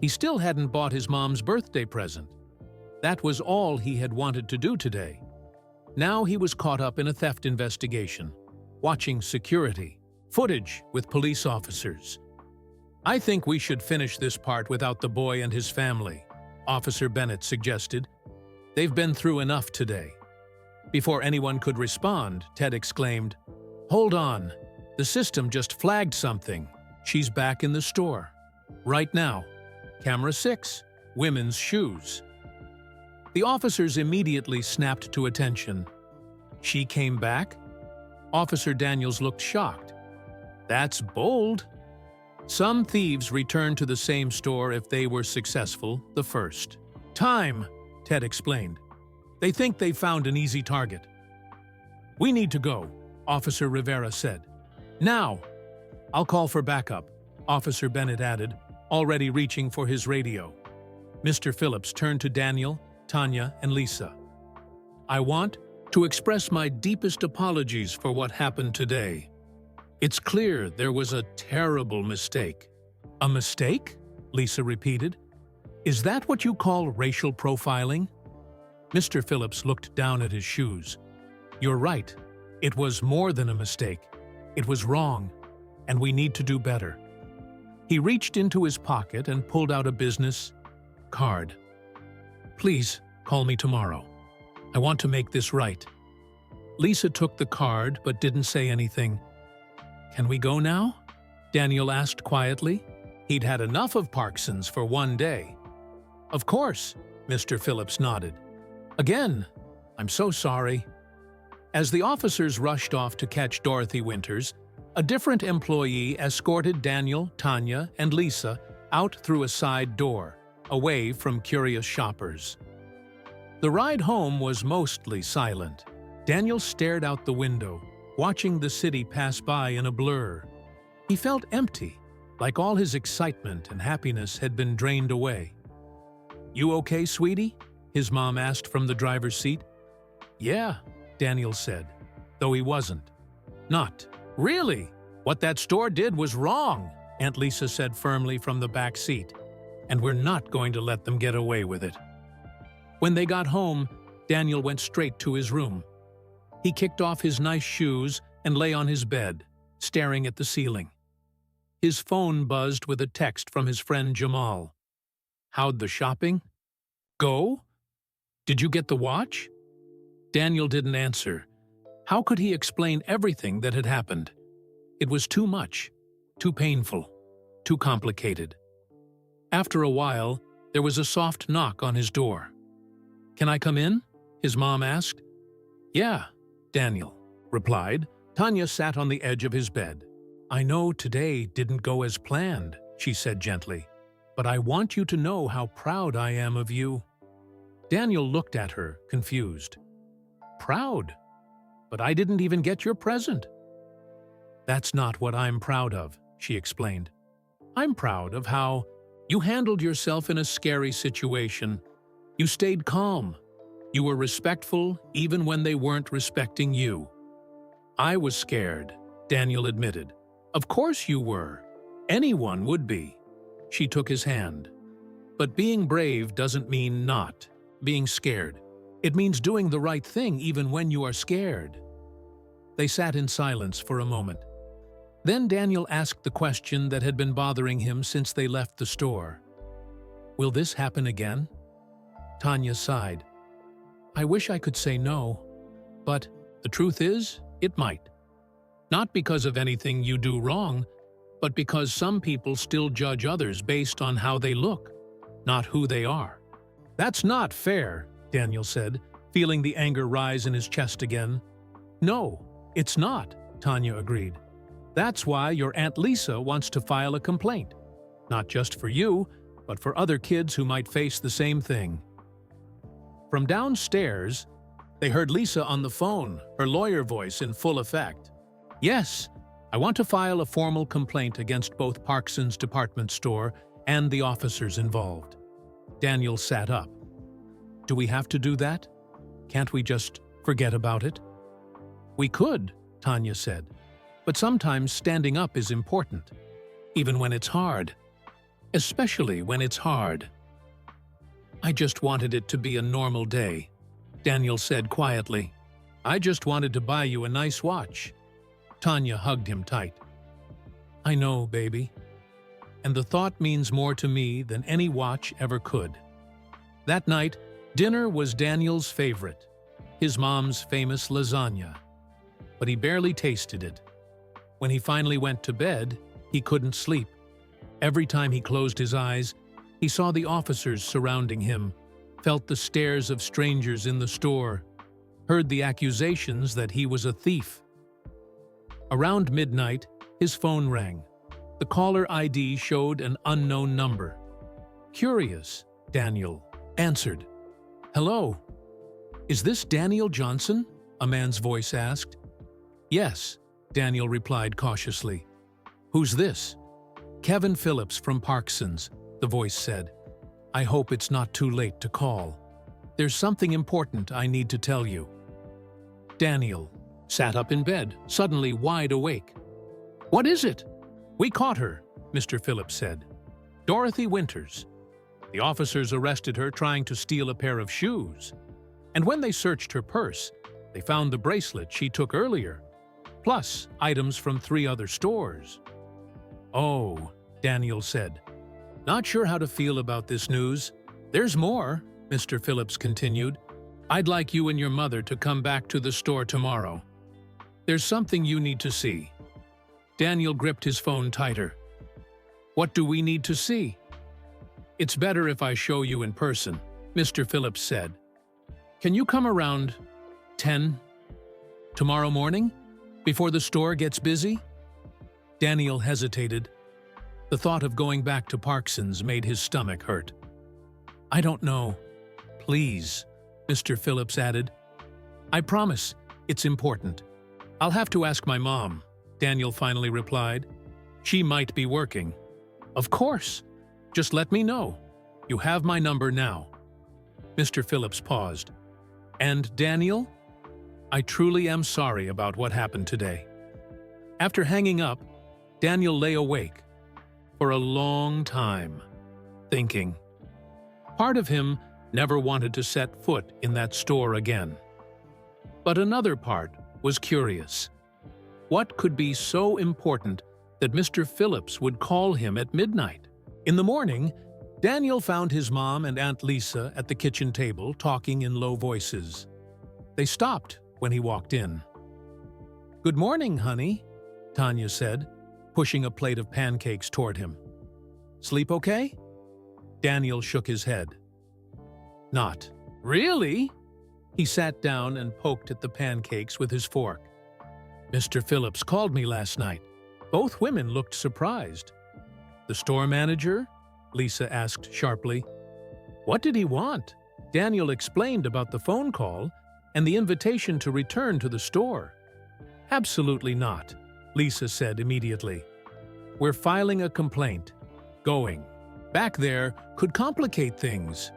He still hadn't bought his mom's birthday present. That was all he had wanted to do today. Now he was caught up in a theft investigation, watching security, footage with police officers. "I think we should finish this part without the boy and his family," Officer Bennett suggested. "They've been through enough today." Before anyone could respond, Ted exclaimed, "Hold on, the system just flagged something. She's back in the store. Right now. Camera 6, women's shoes." The officers immediately snapped to attention. "She came back?" Officer Daniels looked shocked. "That's bold." "Some thieves return to the same store if they were successful the first time," Ted explained. "They think they found an easy target." "We need to go," Officer Rivera said. "Now!" "I'll call for backup," Officer Bennett added, already reaching for his radio. Mr. Phillips turned to Daniel, Tanya, and Lisa. "I want to express my deepest apologies for what happened today. It's clear there was a terrible mistake." "A mistake?" Lisa repeated. "Is that what you call racial profiling?" Mr. Phillips looked down at his shoes. "You're right. It was more than a mistake. It was wrong, and we need to do better." He reached into his pocket and pulled out a business card. "Please, call me tomorrow. I want to make this right." Lisa took the card but didn't say anything. "Can we go now?" Daniel asked quietly. He'd had enough of Parkinson's for one day. "Of course," Mr. Phillips nodded. "Again, I'm so sorry." As the officers rushed off to catch Dorothy Winters, a different employee escorted Daniel, Tanya, and Lisa out through a side door, away from curious shoppers. The ride home was mostly silent. Daniel stared out the window, watching the city pass by in a blur. He felt empty, like all his excitement and happiness had been drained away. "You okay, sweetie?" his mom asked from the driver's seat. "Yeah," Daniel said, though he wasn't. "Not really. What that store did was wrong," Aunt Lisa said firmly from the back seat. "And we're not going to let them get away with it." When they got home, Daniel went straight to his room. He kicked off his nice shoes and lay on his bed, staring at the ceiling. His phone buzzed with a text from his friend Jamal. "How'd the shopping go? Did you get the watch?" Daniel didn't answer. How could he explain everything that had happened? It was too much, too painful, too complicated. After a while, there was a soft knock on his door. "Can I come in?" his mom asked. "Yeah," Daniel replied. Tanya sat on the edge of his bed. "I know today didn't go as planned," she said gently, "but I want you to know how proud I am of you." Daniel looked at her, confused. "Proud? But I didn't even get your present." "That's not what I'm proud of," she explained. "I'm proud of how you handled yourself in a scary situation. You stayed calm. You were respectful even when they weren't respecting you." "I was scared," Daniel admitted. "Of course you were. Anyone would be." She took his hand. "But being brave doesn't mean not being scared. It means doing the right thing even when you are scared." They sat in silence for a moment. Then Daniel asked the question that had been bothering him since they left the store. "Will this happen again?" Tanya sighed. "I wish I could say no, but the truth is, it might. Not because of anything you do wrong, but because some people still judge others based on how they look, not who they are." "That's not fair," Daniel said, feeling the anger rise in his chest again. "No, it's not," Tanya agreed. "That's why your Aunt Lisa wants to file a complaint. Not just for you, but for other kids who might face the same thing." From downstairs, they heard Lisa on the phone, her lawyer voice in full effect. "Yes, I want to file a formal complaint against both Parkson's department store and the officers involved." Daniel sat up. "Do we have to do that? Can't we just forget about it?" "We could," Tanya said. "But sometimes standing up is important, even when it's hard. Especially when it's hard." "I just wanted it to be a normal day," Daniel said quietly. "I just wanted to buy you a nice watch." Tanya hugged him tight. "I know, baby. And the thought means more to me than any watch ever could." That night, dinner was Daniel's favorite, his mom's famous lasagna. But he barely tasted it. When he finally went to bed, he couldn't sleep. Every time he closed his eyes, he saw the officers surrounding him, felt the stares of strangers in the store, heard the accusations that he was a thief. Around midnight, his phone rang. The caller ID showed an unknown number. Curious, Daniel answered. "Hello. Is this Daniel Johnson?" a man's voice asked. "Yes," Daniel replied cautiously. "Who's this?" "Kevin Phillips from Parkson's," the voice said. "I hope it's not too late to call. There's something important I need to tell you." Daniel sat up in bed, suddenly wide awake. "What is it?" "We caught her," Mr. Phillips said. "Dorothy Winters. The officers arrested her trying to steal a pair of shoes. And when they searched her purse, they found the bracelet she took earlier, plus items from 3 other stores." "Oh," Daniel said. "Not sure how to feel about this news. There's more," Mr. Phillips continued. "I'd like you and your mother to come back to the store tomorrow. There's something you need to see." Daniel gripped his phone tighter. "What do we need to see?" "It's better if I show you in person," Mr. Phillips said. "Can you come around 10 tomorrow morning, before the store gets busy?" Daniel hesitated. The thought of going back to Parkson's made his stomach hurt. "I don't know. Please," Mr. Phillips added. "I promise, it's important." "I'll have to ask my mom," Daniel finally replied. "She might be working." "Of course. Just let me know. You have my number now." Mr. Phillips paused. "And Daniel, I truly am sorry about what happened today." After hanging up, Daniel lay awake for a long time, thinking. Part of him never wanted to set foot in that store again. But another part was curious. What could be so important that Mr. Phillips would call him at midnight? In the morning, Daniel found his mom and Aunt Lisa at the kitchen table talking in low voices. They stopped when he walked in. "Good morning, honey," Tanya said, pushing a plate of pancakes toward him. "Sleep okay?" Daniel shook his head. "Not really?" He sat down and poked at the pancakes with his fork. "Mr. Phillips called me last night." Both women looked surprised. "The store manager?" Lisa asked sharply. "What did he want?" Daniel explained about the phone call and the invitation to return to the store. "Absolutely not. Lisa said immediately. "We're filing a complaint. Going back there could complicate things."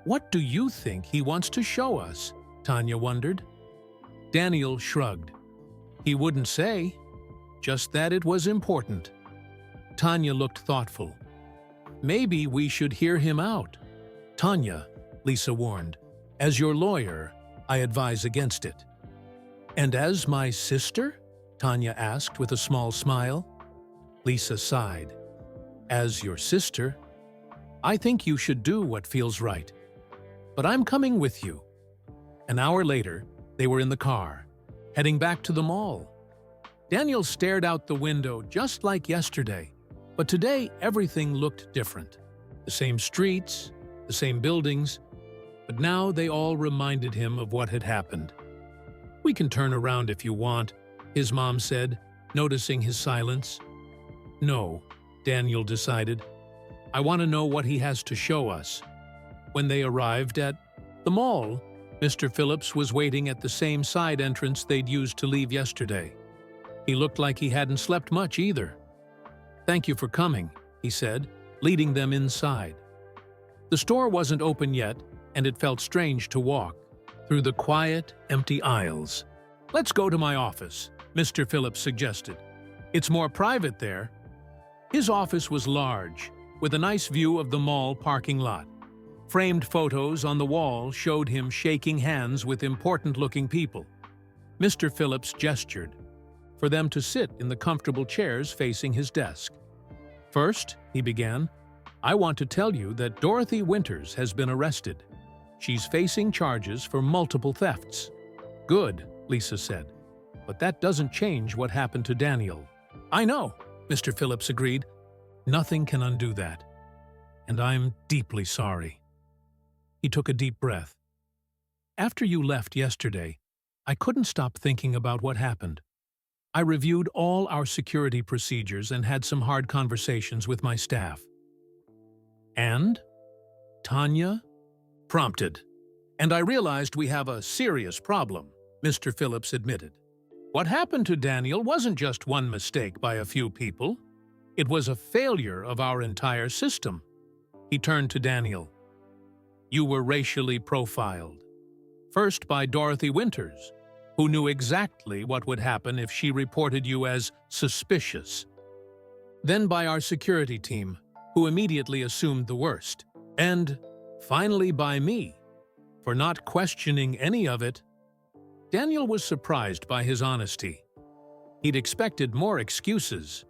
"What do you think he wants to show us?" Tanya wondered. Daniel shrugged. He wouldn't say, just that it was important. Tanya looked thoughtful. "Maybe we should hear him out." "Tanya," Lisa warned, "as your lawyer, I advise against it." "And as my sister?" Tanya asked with a small smile. Lisa sighed. "As your sister, I think you should do what feels right. But I'm coming with you." An hour later, they were in the car, heading back to the mall. Daniel stared out the window just like yesterday, but today everything looked different. The same streets, the same buildings, but now they all reminded him of what had happened. "We can turn around if you want," his mom said, noticing his silence. "No," Daniel decided. "I want to know what he has to show us." When they arrived at the mall, Mr. Phillips was waiting at the same side entrance they'd used to leave yesterday. He looked like he hadn't slept much either. "Thank you for coming," he said, leading them inside. The store wasn't open yet, and it felt strange to walk through the quiet, empty aisles. "Let's go to my office," Mr. Phillips suggested. "It's more private there." His office was large, with a nice view of the mall parking lot. Framed photos on the wall showed him shaking hands with important-looking people. Mr. Phillips gestured for them to sit in the comfortable chairs facing his desk. "First," he began, "I want to tell you that Dorothy Winters has been arrested. She's facing charges for multiple thefts." "Good," Lisa said, "but that doesn't change what happened to Daniel." "I know," Mr. Phillips agreed. "Nothing can undo that. And I'm deeply sorry." He took a deep breath. "After you left yesterday, I couldn't stop thinking about what happened. I reviewed all our security procedures and had some hard conversations with my staff." "And?" Tanya prompted. "And I realized we have a serious problem," Mr. Phillips admitted. "What happened to Daniel wasn't just one mistake by a few people. It was a failure of our entire system." He turned to Daniel. "You were racially profiled. First by Dorothy Winters, who knew exactly what would happen if she reported you as suspicious. Then by our security team, who immediately assumed the worst. And finally by me, for not questioning any of it." Daniel was surprised by his honesty. He'd expected more excuses.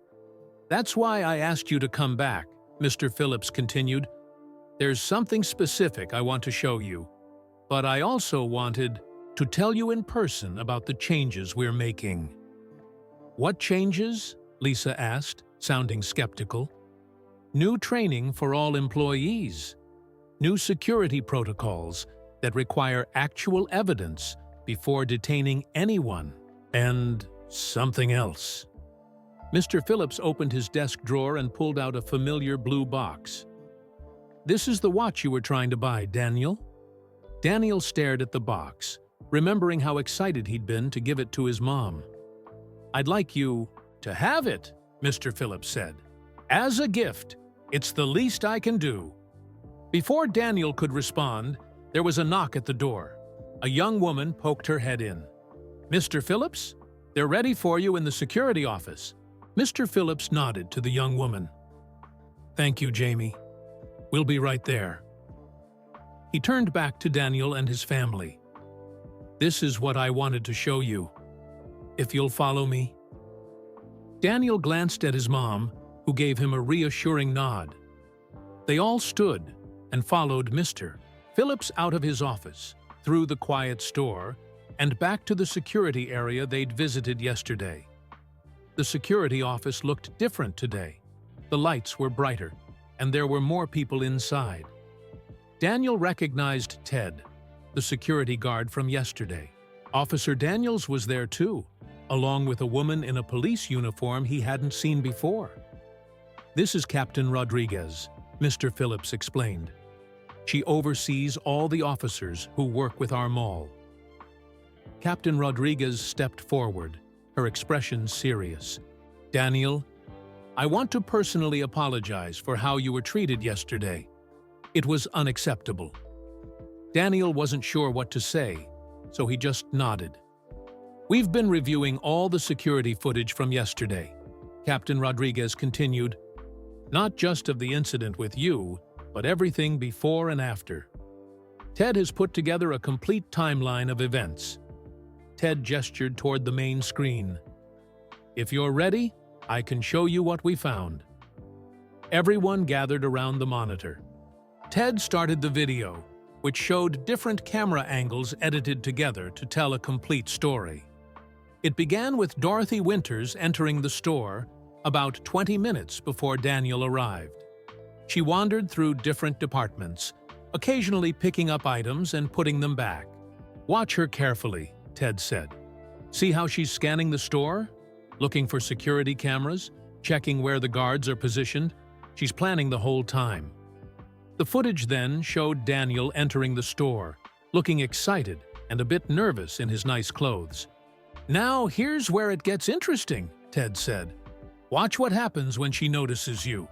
"That's why I asked you to come back," Mr. Phillips continued. "There's something specific I want to show you, but I also wanted to tell you in person about the changes we're making." "What changes?" Lisa asked, sounding skeptical. "New training for all employees. New security protocols that require actual evidence before detaining anyone. And something else." Mr. Phillips opened his desk drawer and pulled out a familiar blue box. "This is the watch you were trying to buy, Daniel." Daniel stared at the box, remembering how excited he'd been to give it to his mom. "I'd like you to have it," Mr. Phillips said. "As a gift. It's the least I can do." Before Daniel could respond, there was a knock at the door. A young woman poked her head in. "Mr. Phillips? They're ready for you in the security office." Mr. Phillips nodded to the young woman. "Thank you, Jamie. We'll be right there." He turned back to Daniel and his family. "This is what I wanted to show you. If you'll follow me." Daniel glanced at his mom, who gave him a reassuring nod. They all stood and followed Mr. Phillips out of his office, through the quiet store, and back to the security area they'd visited yesterday. The security office looked different today. The lights were brighter, and there were more people inside. Daniel recognized Ted, the security guard from yesterday. Officer Daniels was there too, along with a woman in a police uniform he hadn't seen before. "This is Captain Rodriguez," Mr. Phillips explained. "She oversees all the officers who work with our mall." Captain Rodriguez stepped forward, her expression serious. "Daniel, I want to personally apologize for how you were treated yesterday. It was unacceptable." Daniel wasn't sure what to say, so he just nodded. "We've been reviewing all the security footage from yesterday," Captain Rodriguez continued. "Not just of the incident with you, but everything before and after. Ted has put together a complete timeline of events." Ted gestured toward the main screen. "If you're ready, I can show you what we found." Everyone gathered around the monitor. Ted started the video, which showed different camera angles edited together to tell a complete story. It began with Dorothy Winters entering the store about 20 minutes before Daniel arrived. She wandered through different departments, occasionally picking up items and putting them back. "Watch her carefully," Ted said. "See how she's scanning the store? Looking for security cameras, checking where the guards are positioned. She's planning the whole time." The footage then showed Daniel entering the store, looking excited and a bit nervous in his nice clothes. "Now here's where it gets interesting," Ted said. "Watch what happens when she notices you."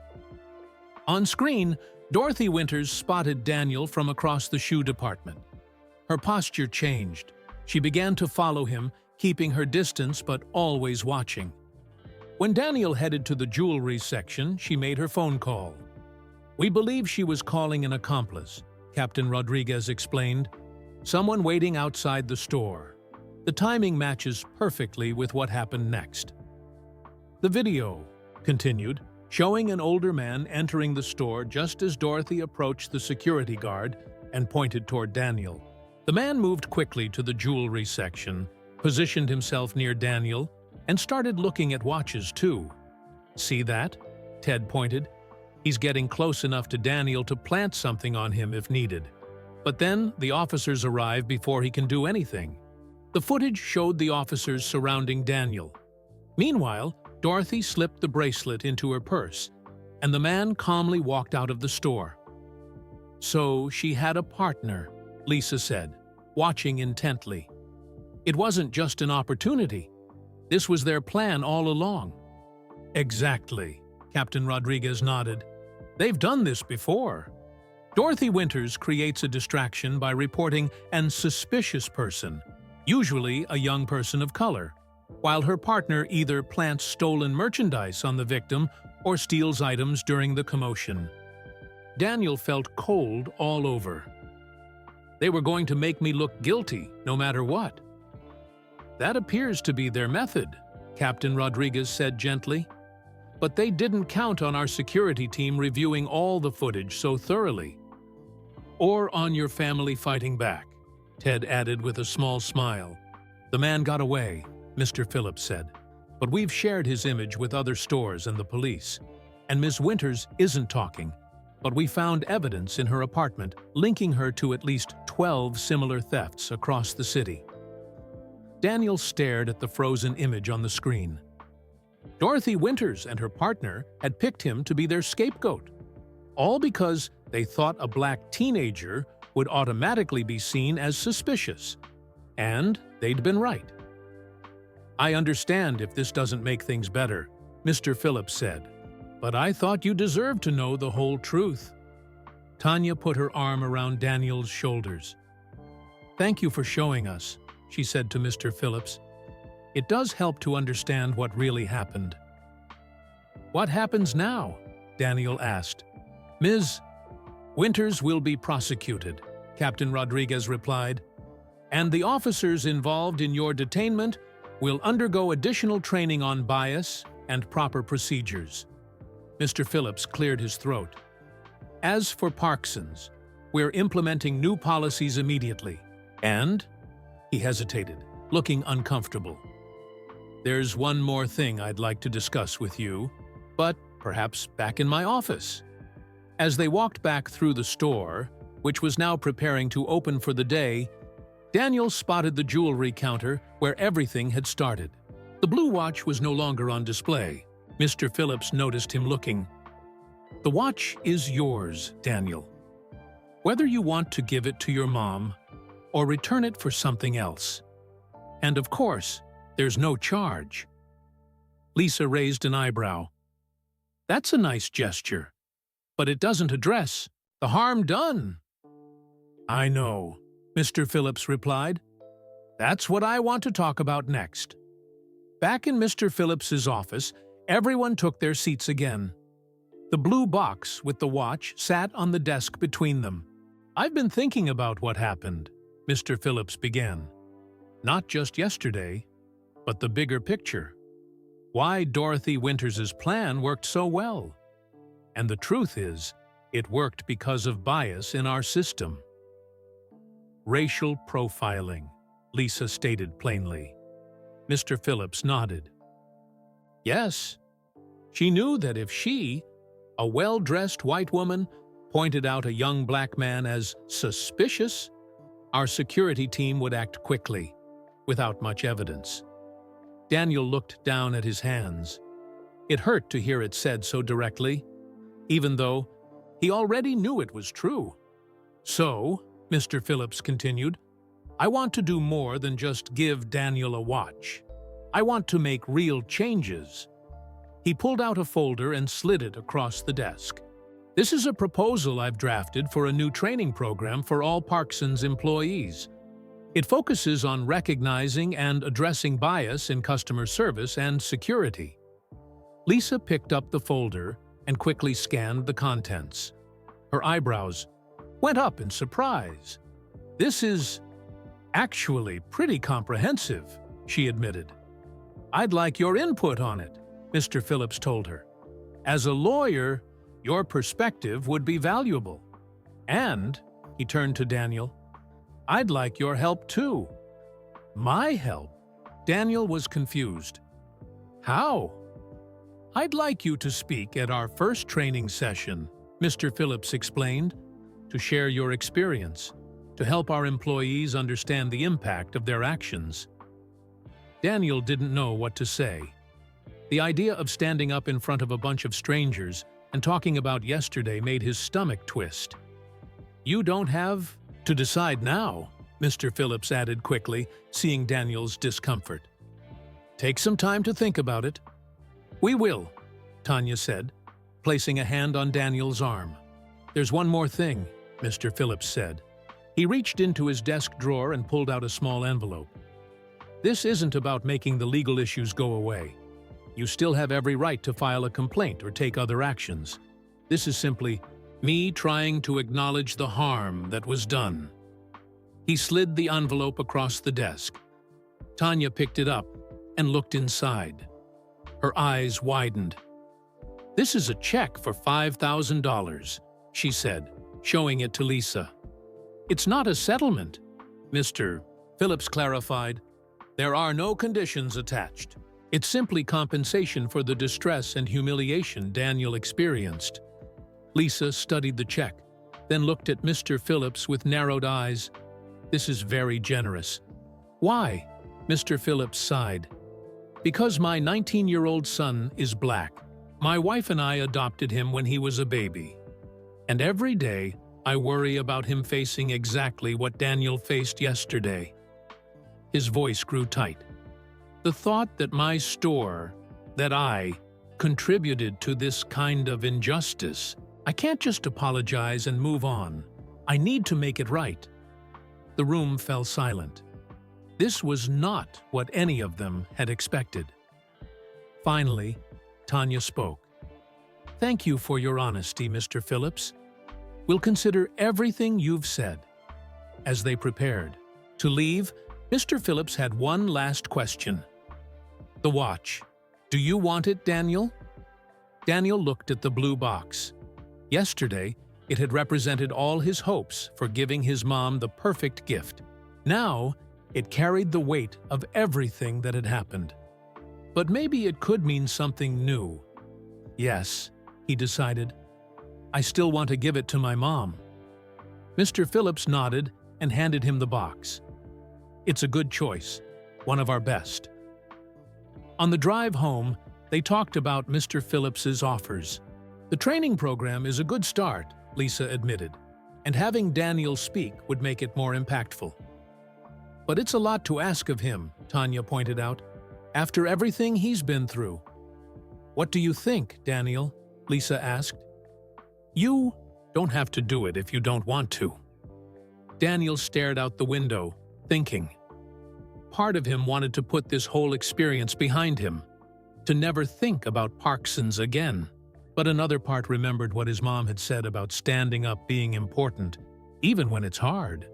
On screen, Dorothy Winters spotted Daniel from across the shoe department. Her posture changed. She began to follow him, keeping her distance but always watching. When Daniel headed to the jewelry section, she made her phone call. "We believe she was calling an accomplice," Captain Rodriguez explained. "Someone waiting outside the store. The timing matches perfectly with what happened next." The video continued, showing an older man entering the store just as Dorothy approached the security guard and pointed toward Daniel. The man moved quickly to the jewelry section, positioned himself near Daniel, and started looking at watches too. "See that?" Ted pointed. "He's getting close enough to Daniel to plant something on him if needed. But then the officers arrive before he can do anything." The footage showed the officers surrounding Daniel. Meanwhile, Dorothy slipped the bracelet into her purse, and the man calmly walked out of the store. "So she had a partner," Lisa said, watching intently. "It wasn't just an opportunity. This was their plan all along." "Exactly," Captain Rodriguez nodded. "They've done this before." Dorothy Winters creates a distraction by reporting an suspicious person, usually a young person of color, while her partner either plants stolen merchandise on the victim or steals items during the commotion. Daniel felt cold all over. "They were going to make me look guilty, no matter what." "That appears to be their method," Captain Rodriguez said gently. "But they didn't count on our security team reviewing all the footage so thoroughly." "Or on your family fighting back," Ted added with a small smile. "The man got away," Mr. Phillips said, "but we've shared his image with other stores and the police. And Ms. Winters isn't talking, but we found evidence in her apartment linking her to at least 12 similar thefts across the city." Daniel stared at the frozen image on the screen. Dorothy Winters and her partner had picked him to be their scapegoat, all because they thought a black teenager would automatically be seen as suspicious. And they'd been right. "I understand if this doesn't make things better," Mr. Phillips said, "but I thought you deserved to know the whole truth." Tanya put her arm around Daniel's shoulders. "Thank you for showing us," she said to Mr. Phillips. "It does help to understand what really happened." "What happens now?" Daniel asked. "Ms. Winters will be prosecuted," Captain Rodriguez replied, "and the officers involved in your detainment will undergo additional training on bias and proper procedures." Mr. Phillips cleared his throat. "As for Parkinson's, we're implementing new policies immediately, and—" he hesitated, looking uncomfortable. "There's one more thing I'd like to discuss with you, but perhaps back in my office." As they walked back through the store, which was now preparing to open for the day, Daniel spotted the jewelry counter where everything had started. The blue watch was no longer on display. Mr. Phillips noticed him looking. "The watch is yours, Daniel. Whether you want to give it to your mom or return it for something else. And of course, There's no charge. Lisa raised an eyebrow. That's a nice gesture, but it doesn't address the harm done. I know, Mr. Phillips replied. That's what I want to talk about next. Back in Mr. Phillips's office, everyone took their seats again. The blue box with the watch sat on the desk between them. I've been thinking about what happened, Mr. Phillips began. Not just yesterday, but the bigger picture. Why Dorothy Winters's plan worked so well. And the truth is, it worked because of bias in our system. Racial profiling, Lisa stated plainly. Mr. Phillips nodded. Yes, she knew that if she, a well-dressed white woman, pointed out a young black man as suspicious, our security team would act quickly, without much evidence. Daniel looked down at his hands. It hurt to hear it said so directly, even though he already knew it was true. So, Mr. Phillips continued, I want to do more than just give Daniel a watch. I want to make real changes. He pulled out a folder and slid it across the desk. This is a proposal I've drafted for a new training program for all Parkinson's employees. It focuses on recognizing and addressing bias in customer service and security. Lisa picked up the folder and quickly scanned the contents. Her eyebrows went up in surprise. This is actually pretty comprehensive, she admitted. I'd like your input on it, Mr. Phillips told her. As a lawyer, your perspective would be valuable. And, he turned to Daniel, I'd like your help too. My help? Daniel was confused. How? I'd like you to speak at our first training session, Mr. Phillips explained, to share your experience, to help our employees understand the impact of their actions. Daniel didn't know what to say. The idea of standing up in front of a bunch of strangers and talking about yesterday made his stomach twist. You don't have to decide now, Mr. Phillips added quickly, seeing Daniel's discomfort. Take some time to think about it. We will, Tanya said, placing a hand on Daniel's arm. There's one more thing, Mr. Phillips said. He reached into his desk drawer and pulled out a small envelope. This isn't about making the legal issues go away. You still have every right to file a complaint or take other actions. This is simply me trying to acknowledge the harm that was done. He slid the envelope across the desk. Tanya picked it up and looked inside. Her eyes widened. This is a check for $5,000, she said, showing it to Lisa. It's not a settlement, Mr. Phillips clarified. There are no conditions attached. It's simply compensation for the distress and humiliation Daniel experienced. Lisa studied the check, then looked at Mr. Phillips with narrowed eyes. This is very generous. Why? Mr. Phillips sighed. Because my 19-year-old son is black. My wife and I adopted him when he was a baby. And every day, I worry about him facing exactly what Daniel faced yesterday. His voice grew tight. The thought that my store, that I, contributed to this kind of injustice. I can't just apologize and move on. I need to make it right. The room fell silent. This was not what any of them had expected. Finally, Tanya spoke. Thank you for your honesty, Mr. Phillips. We'll consider everything you've said. As they prepared to leave, Mr. Phillips had one last question. The watch. Do you want it, Daniel? Daniel looked at the blue box. Yesterday, it had represented all his hopes for giving his mom the perfect gift. Now, it carried the weight of everything that had happened. But maybe it could mean something new. Yes, he decided. I still want to give it to my mom. Mr. Phillips nodded and handed him the box. It's a good choice, one of our best. On the drive home, they talked about Mr. Phillips's offers. The training program is a good start, Lisa admitted, and having Daniel speak would make it more impactful. But it's a lot to ask of him, Tanya pointed out. After everything he's been through. What do you think, Daniel? Lisa asked. You don't have to do it if you don't want to. Daniel stared out the window, thinking. Part of him wanted to put this whole experience behind him, to never think about Parkinson's again. But another part remembered what his mom had said about standing up being important, even when it's hard.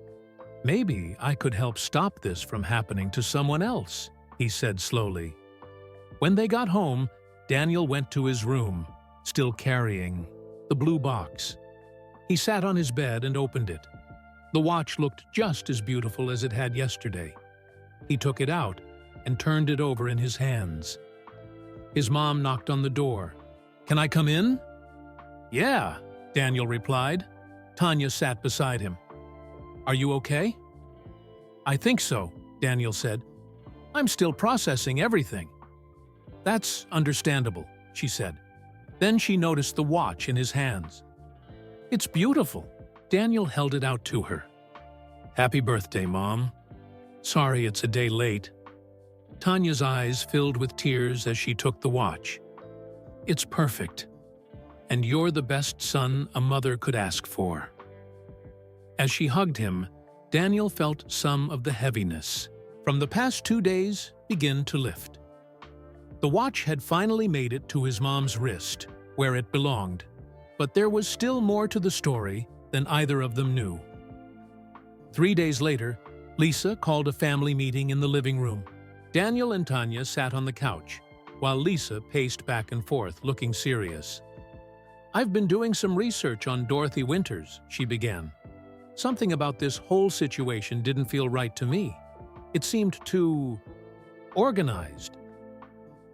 Maybe I could help stop this from happening to someone else, he said slowly. When they got home, Daniel went to his room, still carrying the blue box. He sat on his bed and opened it. The watch looked just as beautiful as it had yesterday. He took it out and turned it over in his hands. His mom knocked on the door. "Can I come in?" "Yeah," Daniel replied. Tanya sat beside him. "Are you okay?" "I think so," Daniel said. "I'm still processing everything." "That's understandable," she said. Then she noticed the watch in his hands. "It's beautiful." Daniel held it out to her. "Happy birthday, Mom. Sorry it's a day late." Tanya's eyes filled with tears as she took the watch. "It's perfect. And you're the best son a mother could ask for." As she hugged him, Daniel felt some of the heaviness from the past 2 days begin to lift. The watch had finally made it to his mom's wrist, where it belonged, but there was still more to the story than either of them knew. 3 days later, Lisa called a family meeting in the living room. Daniel and Tanya sat on the couch, while Lisa paced back and forth, looking serious. "I've been doing some research on Dorothy Winters," she began. "Something about this whole situation didn't feel right to me. It seemed too organized."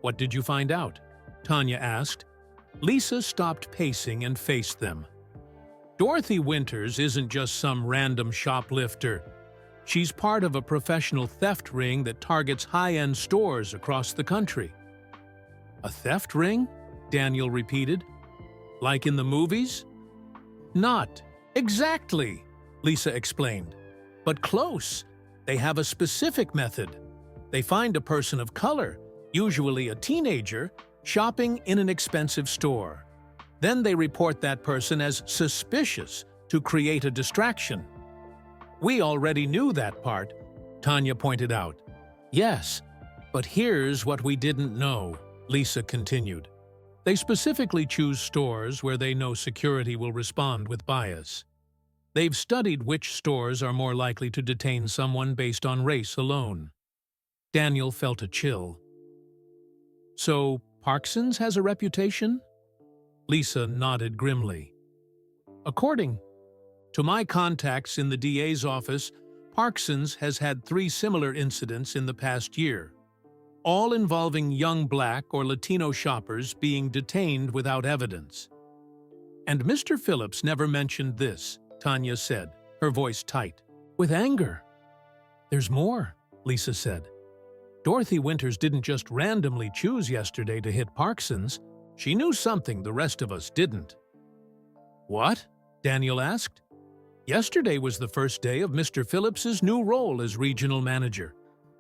"What did you find out?" Tanya asked. Lisa stopped pacing and faced them. "Dorothy Winters isn't just some random shoplifter. She's part of a professional theft ring that targets high-end stores across the country." "A theft ring?" Daniel repeated. "Like in the movies?" "Not exactly," Lisa explained. "But close. They have a specific method. They find a person of color, usually a teenager, shopping in an expensive store. Then they report that person as suspicious to create a distraction." "We already knew that part," Tanya pointed out. "Yes, but here's what we didn't know," Lisa continued. "They specifically choose stores where they know security will respond with bias. They've studied which stores are more likely to detain someone based on race alone." Daniel felt a chill. "So, Parkinson's has a reputation?" Lisa nodded grimly. "According to my contacts in the DA's office, Parkinson's has had 3 similar incidents in the past year, all involving young Black or Latino shoppers being detained without evidence. And Mr. Phillips never mentioned this," Tanya said, her voice tight, with anger. "There's more," Lisa said. "Dorothy Winters didn't just randomly choose yesterday to hit Parkinson's. She knew something the rest of us didn't." "What?" Daniel asked. "Yesterday was the first day of Mr. Phillips's new role as regional manager.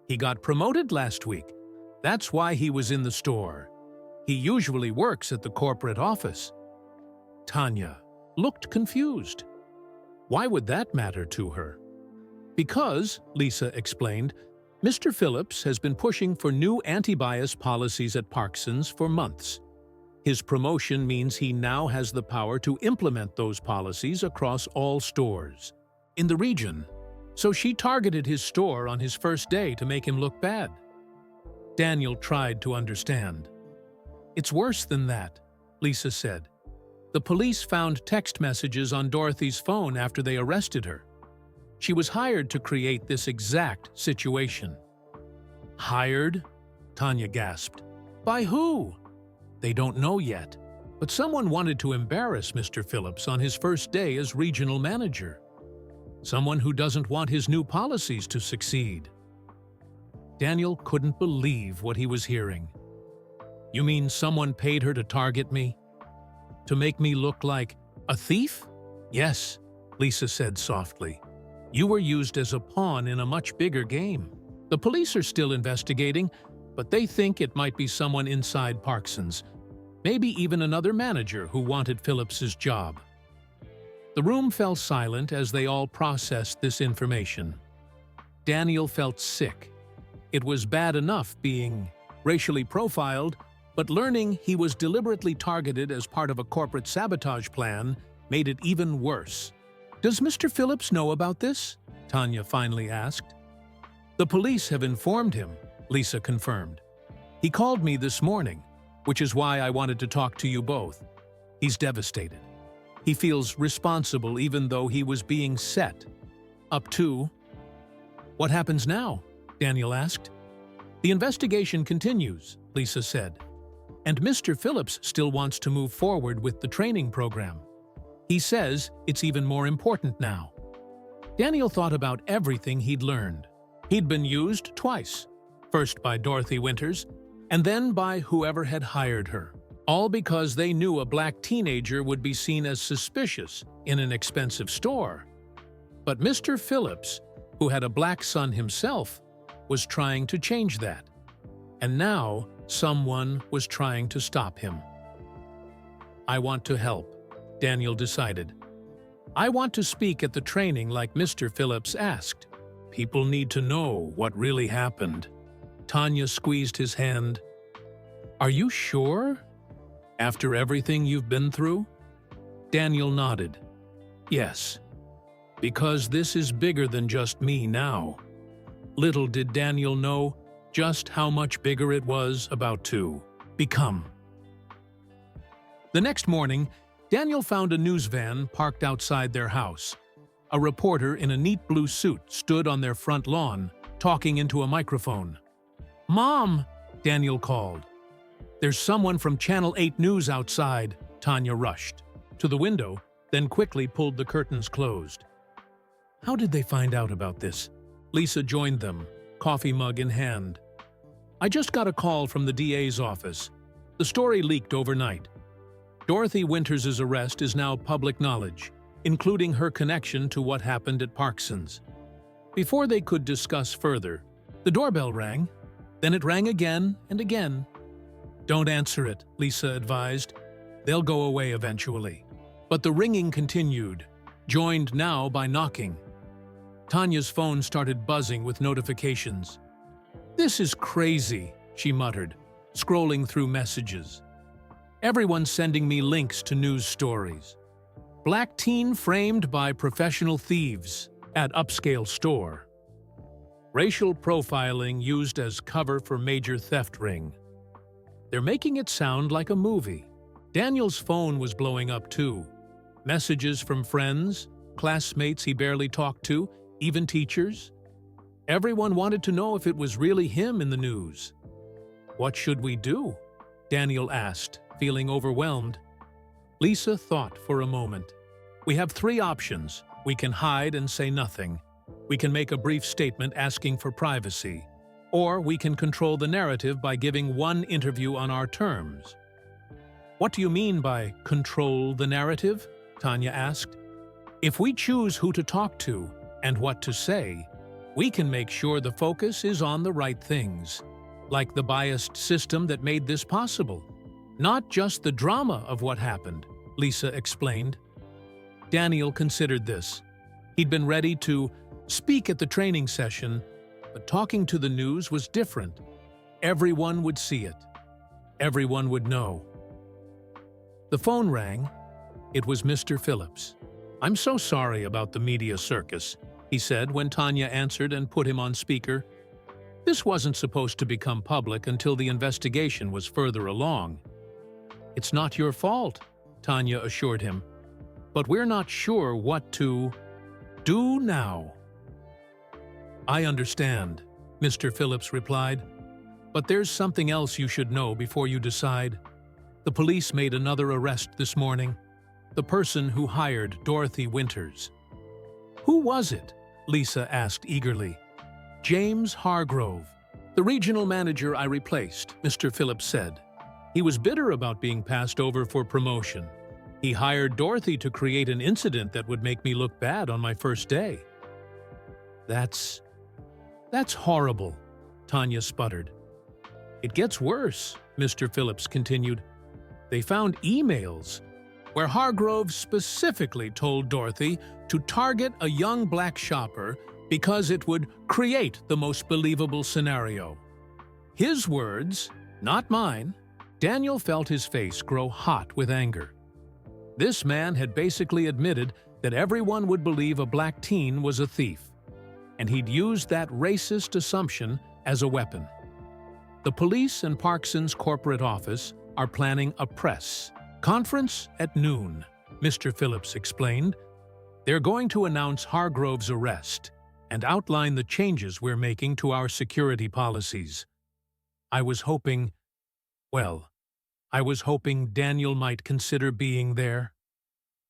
He got promoted last week. That's why he was in the store. He usually works at the corporate office." Tanya looked confused. Why would that matter to her? "Because," Lisa explained, "Mr. Phillips has been pushing for new anti-bias policies at Parkinson's for months. His promotion means he now has the power to implement those policies across all stores in the region. So she targeted his store on his first day to make him look bad." Daniel tried to understand. "It's worse than that," Lisa said. "The police found text messages on Dorothy's phone after they arrested her. She was hired to create this exact situation." "Hired?" Tanya gasped. "By who?" "They don't know yet, but someone wanted to embarrass Mr. Phillips on his first day as regional manager. Someone who doesn't want his new policies to succeed." Daniel couldn't believe what he was hearing. "You mean someone paid her to target me? To make me look like a thief?" "Yes," Lisa said softly. "You were used as a pawn in a much bigger game. The police are still investigating, but they think it might be someone inside Parkinson's, maybe even another manager who wanted Phillips's job. The room fell silent as they all processed this information. Daniel felt sick. It was bad enough being racially profiled, but learning he was deliberately targeted as part of a corporate sabotage plan made it even worse. "Does Mr. Phillips know about this?" Tanya finally asked. "The police have informed him," Lisa confirmed. "He called me this morning, which is why I wanted to talk to you both. He's devastated. He feels responsible even though he was being set up to." "What happens now?" Daniel asked. "The investigation continues," Lisa said. "And Mr. Phillips still wants to move forward with the training program. He says it's even more important now." Daniel thought about everything he'd learned. He'd been used twice, first by Dorothy Winters, and then by whoever had hired her, all because they knew a black teenager would be seen as suspicious in an expensive store. But Mr. Phillips, who had a black son himself, was trying to change that. And now someone was trying to stop him. "I want to help," Daniel decided. "I want to speak at the training like Mr. Phillips asked. People need to know what really happened." Tanya squeezed his hand. "Are you sure? After everything you've been through?" Daniel nodded. "Yes, because this is bigger than just me now." Little did Daniel know just how much bigger it was about to become. The next morning, Daniel found a news van parked outside their house. A reporter in a neat blue suit stood on their front lawn, talking into a microphone. "Mom!" Daniel called. "There's someone from Channel 8 News outside," Tanya rushed to the window, then quickly pulled the curtains closed. "How did they find out about this?" Lisa joined them, coffee mug in hand. "I just got a call from the DA's office. The story leaked overnight. Dorothy Winters' arrest is now public knowledge, including her connection to what happened at Parkinson's." Before they could discuss further, the doorbell rang. Then it rang again and again. "Don't answer it," Lisa advised. "They'll go away eventually." But the ringing continued, joined now by knocking. Tanya's phone started buzzing with notifications. "This is crazy," she muttered, scrolling through messages. "Everyone's sending me links to news stories. Black teen framed by professional thieves at upscale store. Racial profiling used as cover for major theft ring. They're making it sound like a movie." Daniel's phone was blowing up too. Messages from friends, classmates he barely talked to, even teachers. Everyone wanted to know if it was really him in the news. "What should we do?" Daniel asked, feeling overwhelmed. Lisa thought for a moment. "We have 3 options. We can hide and say nothing. We can make a brief statement asking for privacy. Or we can control the narrative by giving one interview on our terms." "What do you mean by control the narrative?" Tanya asked. "If we choose who to talk to and what to say, we can make sure the focus is on the right things, like the biased system that made this possible. Not just the drama of what happened," Lisa explained. Daniel considered this. He'd been ready to speak at the training session, but talking to the news was different. Everyone would see it. Everyone would know. The phone rang. It was Mr. Phillips. "I'm so sorry about the media circus," he said when Tanya answered and put him on speaker. "This wasn't supposed to become public until the investigation was further along." "It's not your fault," Tanya assured him. "But we're not sure what to do now." "I understand," Mr. Phillips replied. "But there's something else you should know before you decide. The police made another arrest this morning. The person who hired Dorothy Winters." "Who was it?" Lisa asked eagerly. "James Hargrove, the regional manager I replaced," Mr. Phillips said. "He was bitter about being passed over for promotion. He hired Dorothy to create an incident that would make me look bad on my first day." That's horrible," Tanya sputtered. It gets worse, Mr. Phillips continued. They found emails where Hargrove specifically told Dorothy to target a young black shopper because it would create the most believable scenario. His words, not mine. Daniel felt his face grow hot with anger. This man had basically admitted that everyone would believe a black teen was a thief, and he'd used that racist assumption as a weapon. The police and Parkson's corporate office are planning a press conference at noon, Mr. Phillips explained. They're going to announce Hargrove's arrest and outline the changes we're making to our security policies. I was hoping Daniel might consider being there.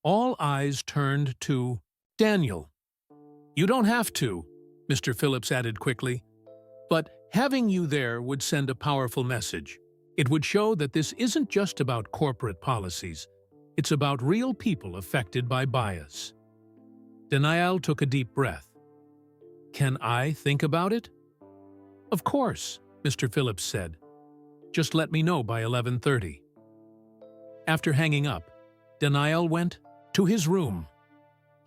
All eyes turned to Daniel. You don't have to, Mr. Phillips added quickly, but having you there would send a powerful message. It would show that this isn't just about corporate policies. It's about real people affected by bias. Daniel took a deep breath. Can I think about it? Of course, Mr. Phillips said. Just let me know by 11:30. After hanging up, Daniel went to his room.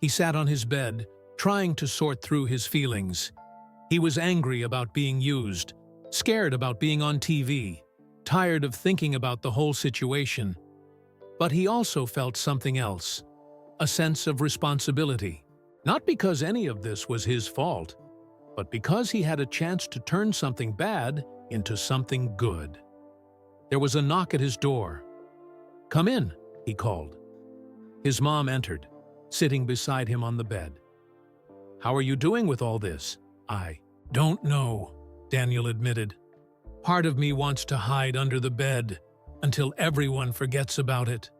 He sat on his bed, trying to sort through his feelings. He was angry about being used, scared about being on TV, tired of thinking about the whole situation. But he also felt something else, a sense of responsibility. Not because any of this was his fault, but because he had a chance to turn something bad into something good. There was a knock at his door. Come in, he called. His mom entered, sitting beside him on the bed. How are you doing with all this? I don't know, Daniel admitted. Part of me wants to hide under the bed until everyone forgets about it.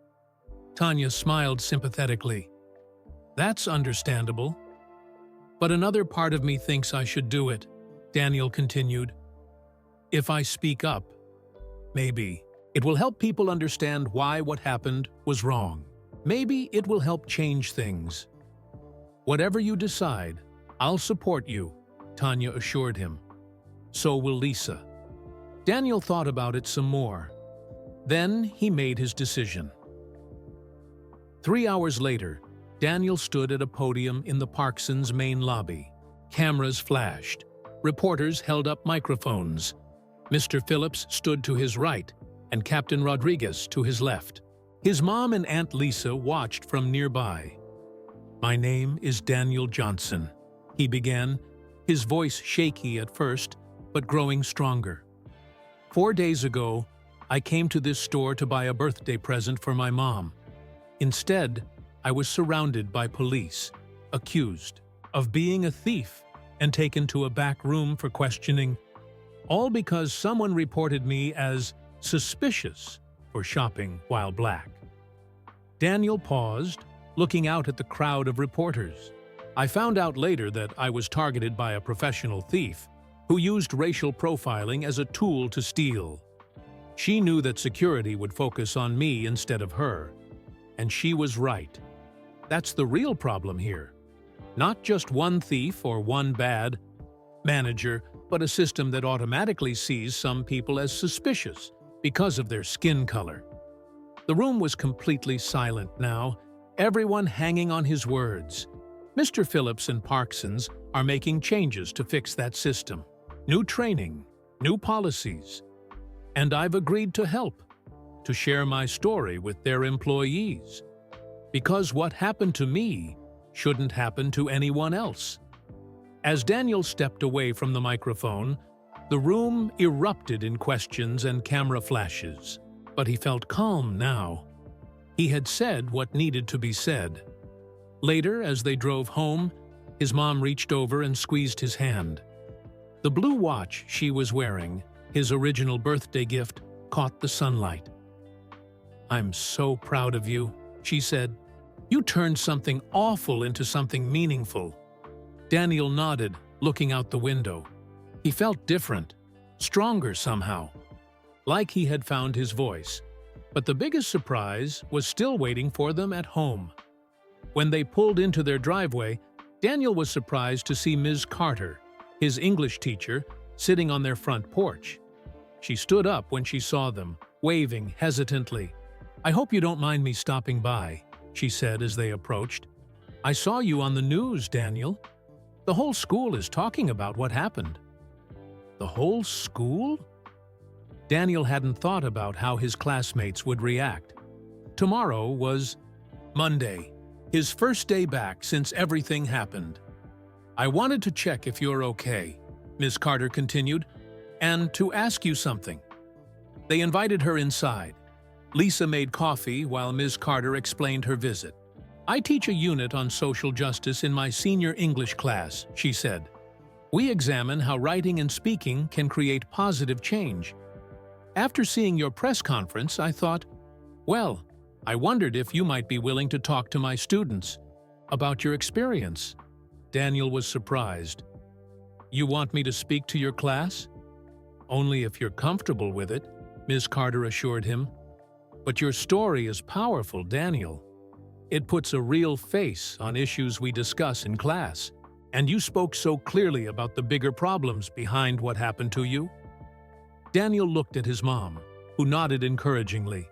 Tanya smiled sympathetically. That's understandable. But another part of me thinks I should do it, Daniel continued. If I speak up, maybe it will help people understand why what happened was wrong. Maybe it will help change things. Whatever you decide, I'll support you, Tanya assured him. So will Lisa. Daniel thought about it some more. Then he made his decision. 3 hours later, Daniel stood at a podium in the Parkson's main lobby. Cameras flashed. Reporters held up microphones. Mr. Phillips stood to his right, and Captain Rodriguez to his left. His mom and Aunt Lisa watched from nearby. My name is Daniel Johnson, he began, his voice shaky at first, but growing stronger. 4 days ago, I came to this store to buy a birthday present for my mom. Instead, I was surrounded by police, accused of being a thief and taken to a back room for questioning, all because someone reported me as suspicious for shopping while black. Daniel paused, looking out at the crowd of reporters. I found out later that I was targeted by a professional thief who used racial profiling as a tool to steal. She knew that security would focus on me instead of her, and she was right. That's the real problem here. Not just one thief or one bad manager, but a system that automatically sees some people as suspicious because of their skin color. The room was completely silent now, everyone hanging on his words. Mr. Phillips and Parkson's are making changes to fix that system. New training, new policies. And I've agreed to help, to share my story with their employees. Because what happened to me shouldn't happen to anyone else. As Daniel stepped away from the microphone, the room erupted in questions and camera flashes. But he felt calm now. He had said what needed to be said. Later, as they drove home, his mom reached over and squeezed his hand. The blue watch she was wearing, his original birthday gift, caught the sunlight. I'm so proud of you, she said. You turned something awful into something meaningful. Daniel nodded, looking out the window. He felt different, stronger somehow, like he had found his voice. But the biggest surprise was still waiting for them at home. When they pulled into their driveway, Daniel was surprised to see Ms. Carter, his English teacher, sitting on their front porch. She stood up when she saw them, waving hesitantly. "I hope you don't mind me stopping by," she said as they approached. "I saw you on the news, Daniel. The whole school is talking about what happened." The whole school? Daniel hadn't thought about how his classmates would react. Tomorrow was Monday, his first day back since everything happened. "I wanted to check if you're okay," Ms. Carter continued, "and to ask you something." They invited her inside. Lisa made coffee while Ms. Carter explained her visit. "I teach a unit on social justice in my senior English class," she said. "We examine how writing and speaking can create positive change. After seeing your press conference, I thought, well, I wondered if you might be willing to talk to my students about your experience." Daniel was surprised. "You want me to speak to your class?" "Only if you're comfortable with it," Ms. Carter assured him. "But your story is powerful, Daniel. It puts a real face on issues we discuss in class, and you spoke so clearly about the bigger problems behind what happened to you." Daniel looked at his mom, who nodded encouragingly.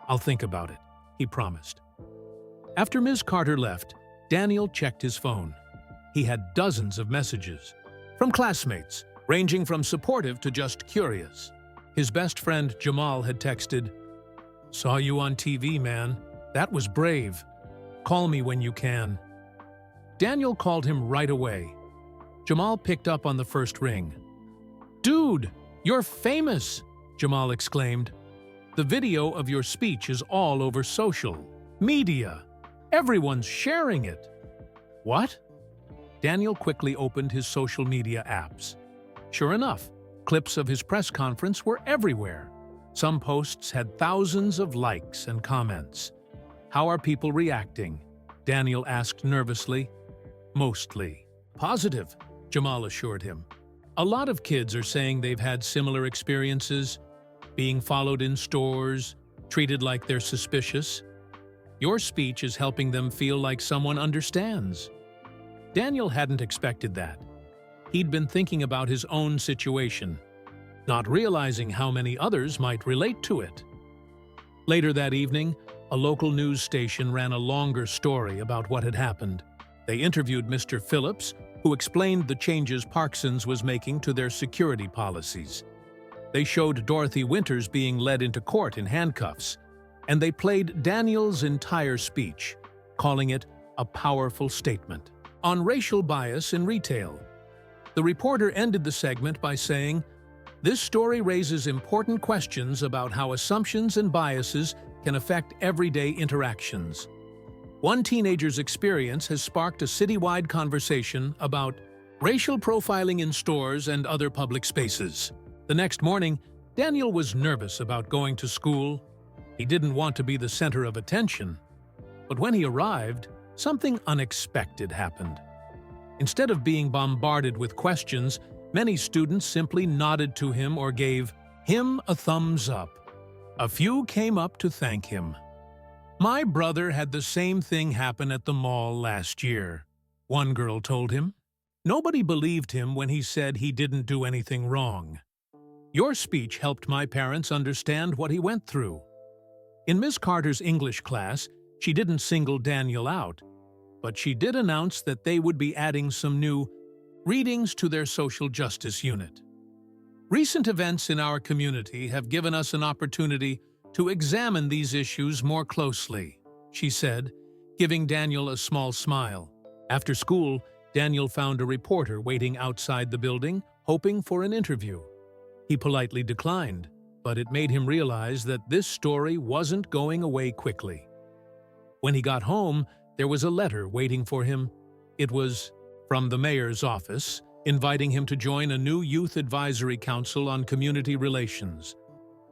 "I'll think about it," he promised. After Ms. Carter left, Daniel checked his phone. He had dozens of messages from classmates, ranging from supportive to just curious. His best friend Jamal had texted, "Saw you on TV, man. That was brave. Call me when you can." Daniel called him right away. Jamal picked up on the first ring. "Dude, you're famous!" Jamal exclaimed. "The video of your speech is all over social media. Everyone's sharing it." "What?" Daniel quickly opened his social media apps. Sure enough, clips of his press conference were everywhere. Some posts had thousands of likes and comments. "How are people reacting?" Daniel asked nervously. "Mostly positive," Jamal assured him. "A lot of kids are saying they've had similar experiences, being followed in stores, treated like they're suspicious. Your speech is helping them feel like someone understands." Daniel hadn't expected that. He'd been thinking about his own situation, not realizing how many others might relate to it. Later that evening, a local news station ran a longer story about what had happened. They interviewed Mr. Phillips, who explained the changes Parkinson's was making to their security policies. They showed Dorothy Winters being led into court in handcuffs, and they played Daniel's entire speech, calling it a powerful statement on racial bias in retail. The reporter ended the segment by saying, "This story raises important questions about how assumptions and biases can affect everyday interactions. One teenager's experience has sparked a citywide conversation about racial profiling in stores and other public spaces." The next morning, Daniel was nervous about going to school. He didn't want to be the center of attention. But when he arrived, something unexpected happened. Instead of being bombarded with questions, many students simply nodded to him or gave him a thumbs up. A few came up to thank him. "My brother had the same thing happen at the mall last year," one girl told him. "Nobody believed him when he said he didn't do anything wrong. Your speech helped my parents understand what he went through." In Miss Carter's English class, she didn't single Daniel out, but she did announce that they would be adding some new readings to their social justice unit. "Recent events in our community have given us an opportunity to examine these issues more closely," she said, giving Daniel a small smile. After school, Daniel found a reporter waiting outside the building, hoping for an interview. He politely declined, but it made him realize that this story wasn't going away quickly. When he got home, there was a letter waiting for him. It was from the mayor's office, inviting him to join a new youth advisory council on community relations.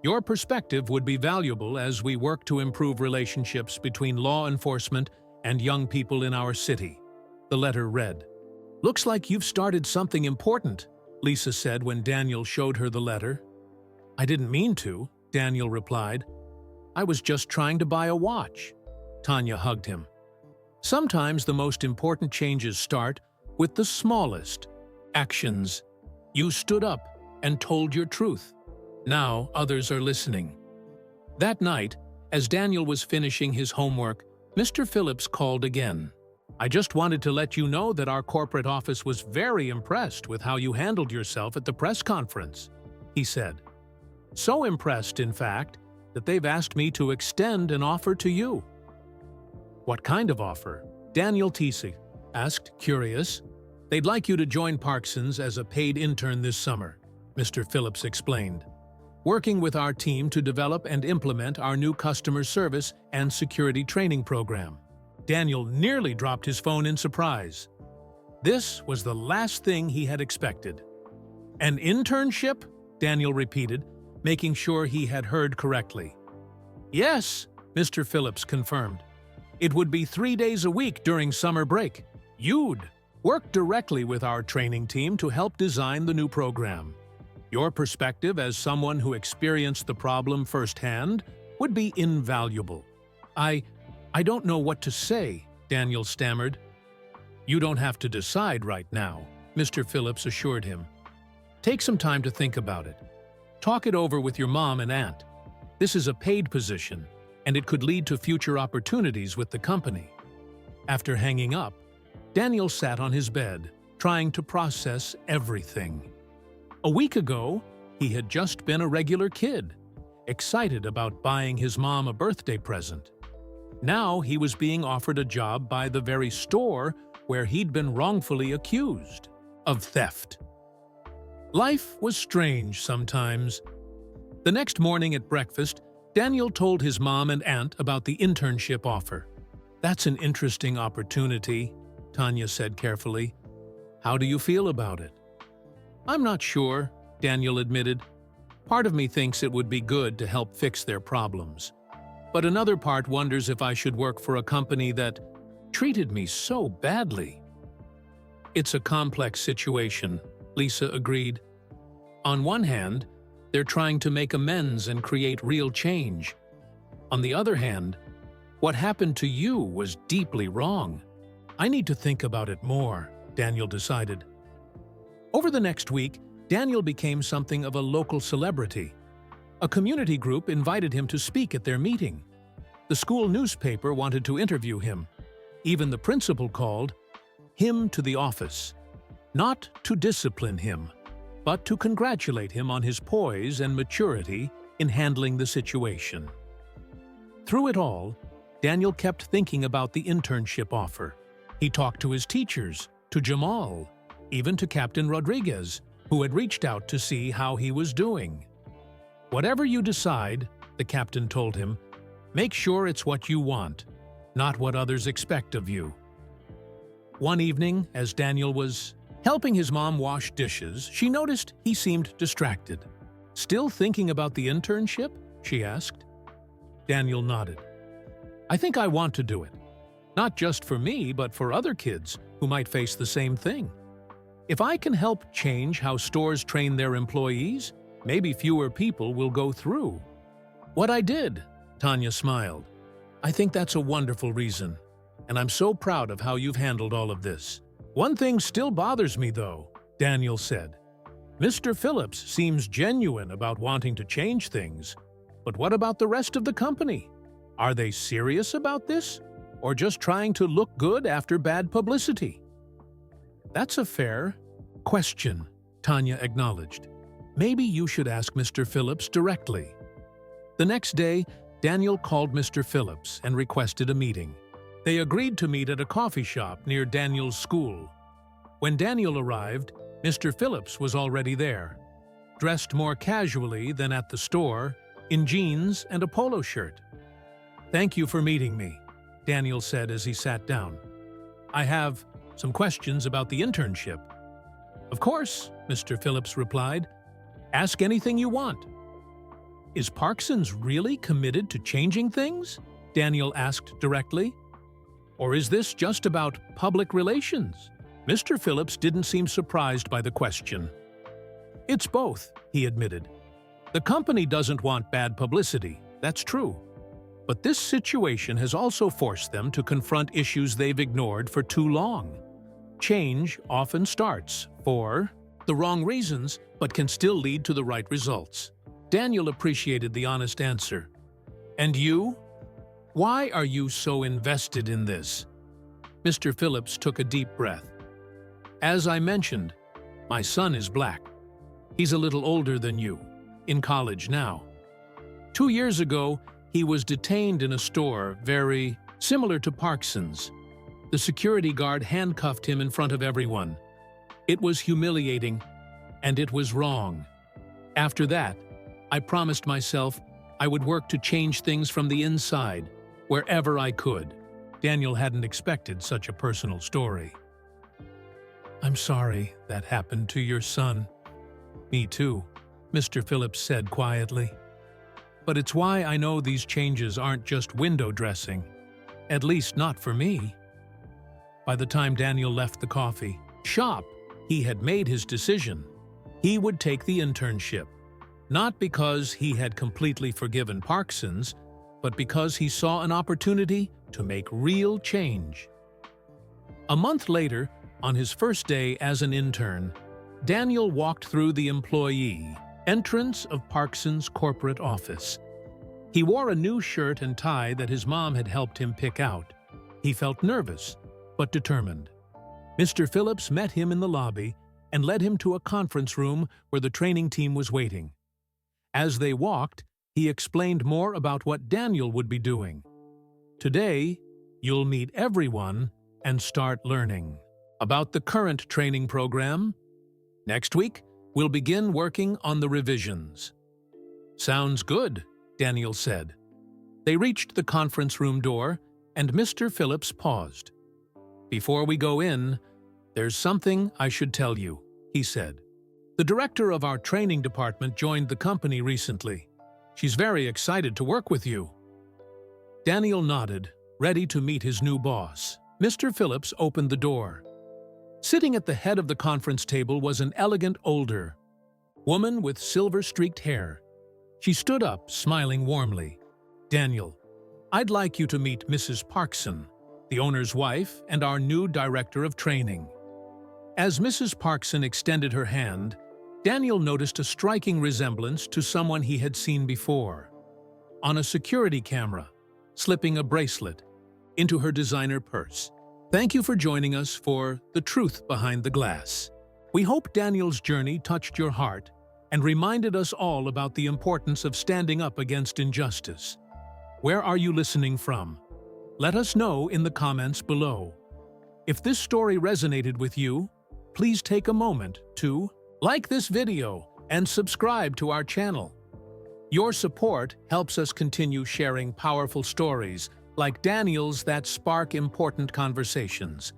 "Your perspective would be valuable as we work to improve relationships between law enforcement and young people in our city," the letter read. "Looks like you've started something important," Lisa said when Daniel showed her the letter. "I didn't mean to," Daniel replied. "I was just trying to buy a watch." Tanya hugged him. "Sometimes the most important changes start with the smallest actions. You stood up and told your truth." Now others are listening. That night, as Daniel was finishing his homework, Mr. Phillips called again. "I just wanted to let you know that our corporate office was very impressed with how you handled yourself at the press conference," he said. "So impressed, in fact, that they've asked me to extend an offer to you." "What kind of offer?" Daniel Teesig asked, curious. "They'd like you to join Parkinson's as a paid intern this summer," Mr. Phillips explained, "working with our team to develop and implement our new customer service and security training program." Daniel nearly dropped his phone in surprise. This was the last thing he had expected. "An internship?" Daniel repeated, making sure he had heard correctly. "Yes," Mr. Phillips confirmed. "It would be 3 days a week during summer break. You'd work directly with our training team to help design the new program. Your perspective as someone who experienced the problem firsthand would be invaluable." I don't know what to say," Daniel stammered. "You don't have to decide right now," Mr. Phillips assured him. "Take some time to think about it. Talk it over with your mom and aunt. This is a paid position, and it could lead to future opportunities with the company." After hanging up, Daniel sat on his bed, trying to process everything. A week ago, he had just been a regular kid, excited about buying his mom a birthday present. Now he was being offered a job by the very store where he'd been wrongfully accused of theft. Life was strange sometimes. The next morning at breakfast, Daniel told his mom and aunt about the internship offer. "That's an interesting opportunity," Tanya said carefully. "How do you feel about it?" "I'm not sure," Daniel admitted. "Part of me thinks it would be good to help fix their problems. But another part wonders if I should work for a company that treated me so badly." "It's a complex situation," Lisa agreed. "On one hand, they're trying to make amends and create real change. On the other hand, what happened to you was deeply wrong. I need to think about it more," Daniel decided. Over the next week, Daniel became something of a local celebrity. A community group invited him to speak at their meeting. The school newspaper wanted to interview him. Even the principal called him to the office, not to discipline him, but to congratulate him on his poise and maturity in handling the situation. Through it all, Daniel kept thinking about the internship offer. He talked to his teachers, to Jamal, even to Captain Rodriguez, who had reached out to see how he was doing. "Whatever you decide," the captain told him, "make sure it's what you want, not what others expect of you." One evening, as Daniel was helping his mom wash dishes, she noticed he seemed distracted. "Still thinking about the internship?" she asked. Daniel nodded. "I think I want to do it. Not just for me, but for other kids who might face the same thing. If I can help change how stores train their employees, maybe fewer people will go through." "What I did," Tanya smiled. "I think that's a wonderful reason, and I'm so proud of how you've handled all of this." "One thing still bothers me, though," Daniel said. "Mr. Phillips seems genuine about wanting to change things, but what about the rest of the company? Are they serious about this, or just trying to look good after bad publicity?" "That's a fair question," Tanya acknowledged. "Maybe you should ask Mr. Phillips directly." The next day, Daniel called Mr. Phillips and requested a meeting. They agreed to meet at a coffee shop near Daniel's school. When Daniel arrived, Mr. Phillips was already there, dressed more casually than at the store, in jeans and a polo shirt. "Thank you for meeting me," Daniel said as he sat down. "I have some questions about the internship." "Of course," Mr. Phillips replied. "Ask anything you want." "Is Parkinson's really committed to changing things?" Daniel asked directly. "Or is this just about public relations?" Mr. Phillips didn't seem surprised by the question. "It's both," he admitted. "The company doesn't want bad publicity, that's true. But this situation has also forced them to confront issues they've ignored for too long. Change often starts for the wrong reasons, but can still lead to the right results." Daniel appreciated the honest answer. "And you? Why are you so invested in this?" Mr. Phillips took a deep breath. "As I mentioned, my son is black. He's a little older than you, in college now. 2 years ago, he was detained in a store very similar to Parkson's. The security guard handcuffed him in front of everyone. It was humiliating, and it was wrong. After that, I promised myself I would work to change things from the inside, wherever I could." Daniel hadn't expected such a personal story. "I'm sorry that happened to your son." "Me too," Mr. Phillips said quietly. "But it's why I know these changes aren't just window dressing. At least not for me." By the time Daniel left the coffee shop, he had made his decision. He would take the internship, not because he had completely forgiven Parkson's, but because he saw an opportunity to make real change. A month later, on his first day as an intern, Daniel walked through the employee entrance of Parkson's corporate office. He wore a new shirt and tie that his mom had helped him pick out. He felt nervous, but determined. Mr. Phillips met him in the lobby and led him to a conference room where the training team was waiting. As they walked, he explained more about what Daniel would be doing. "Today, you'll meet everyone and start learning about the current training program. Next week, we'll begin working on the revisions." "Sounds good," Daniel said. They reached the conference room door, and Mr. Phillips paused. "Before we go in, there's something I should tell you," he said. "The director of our training department joined the company recently. She's very excited to work with you." Daniel nodded, ready to meet his new boss. Mr. Phillips opened the door. Sitting at the head of the conference table was an elegant older woman with silver-streaked hair. She stood up, smiling warmly. "Daniel, I'd like you to meet Mrs. Parkson, the owner's wife and our new director of training." As Mrs. Parkson extended her hand, Daniel noticed a striking resemblance to someone he had seen before. On a security camera, slipping a bracelet into her designer purse. Thank you for joining us for The Truth Behind the Glass. We hope Daniel's journey touched your heart and reminded us all about the importance of standing up against injustice. Where are you listening from? Let us know in the comments below. If this story resonated with you, please take a moment to like this video and subscribe to our channel. Your support helps us continue sharing powerful stories like Daniel's that spark important conversations.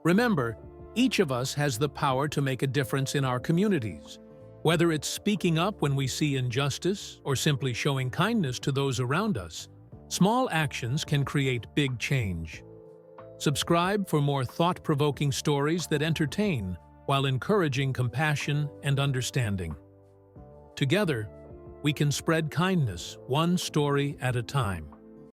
Remember, each of us has the power to make a difference in our communities. Whether it's speaking up when we see injustice or simply showing kindness to those around us, small actions can create big change. Subscribe for more thought-provoking stories that entertain while encouraging compassion and understanding. Together, we can spread kindness one story at a time.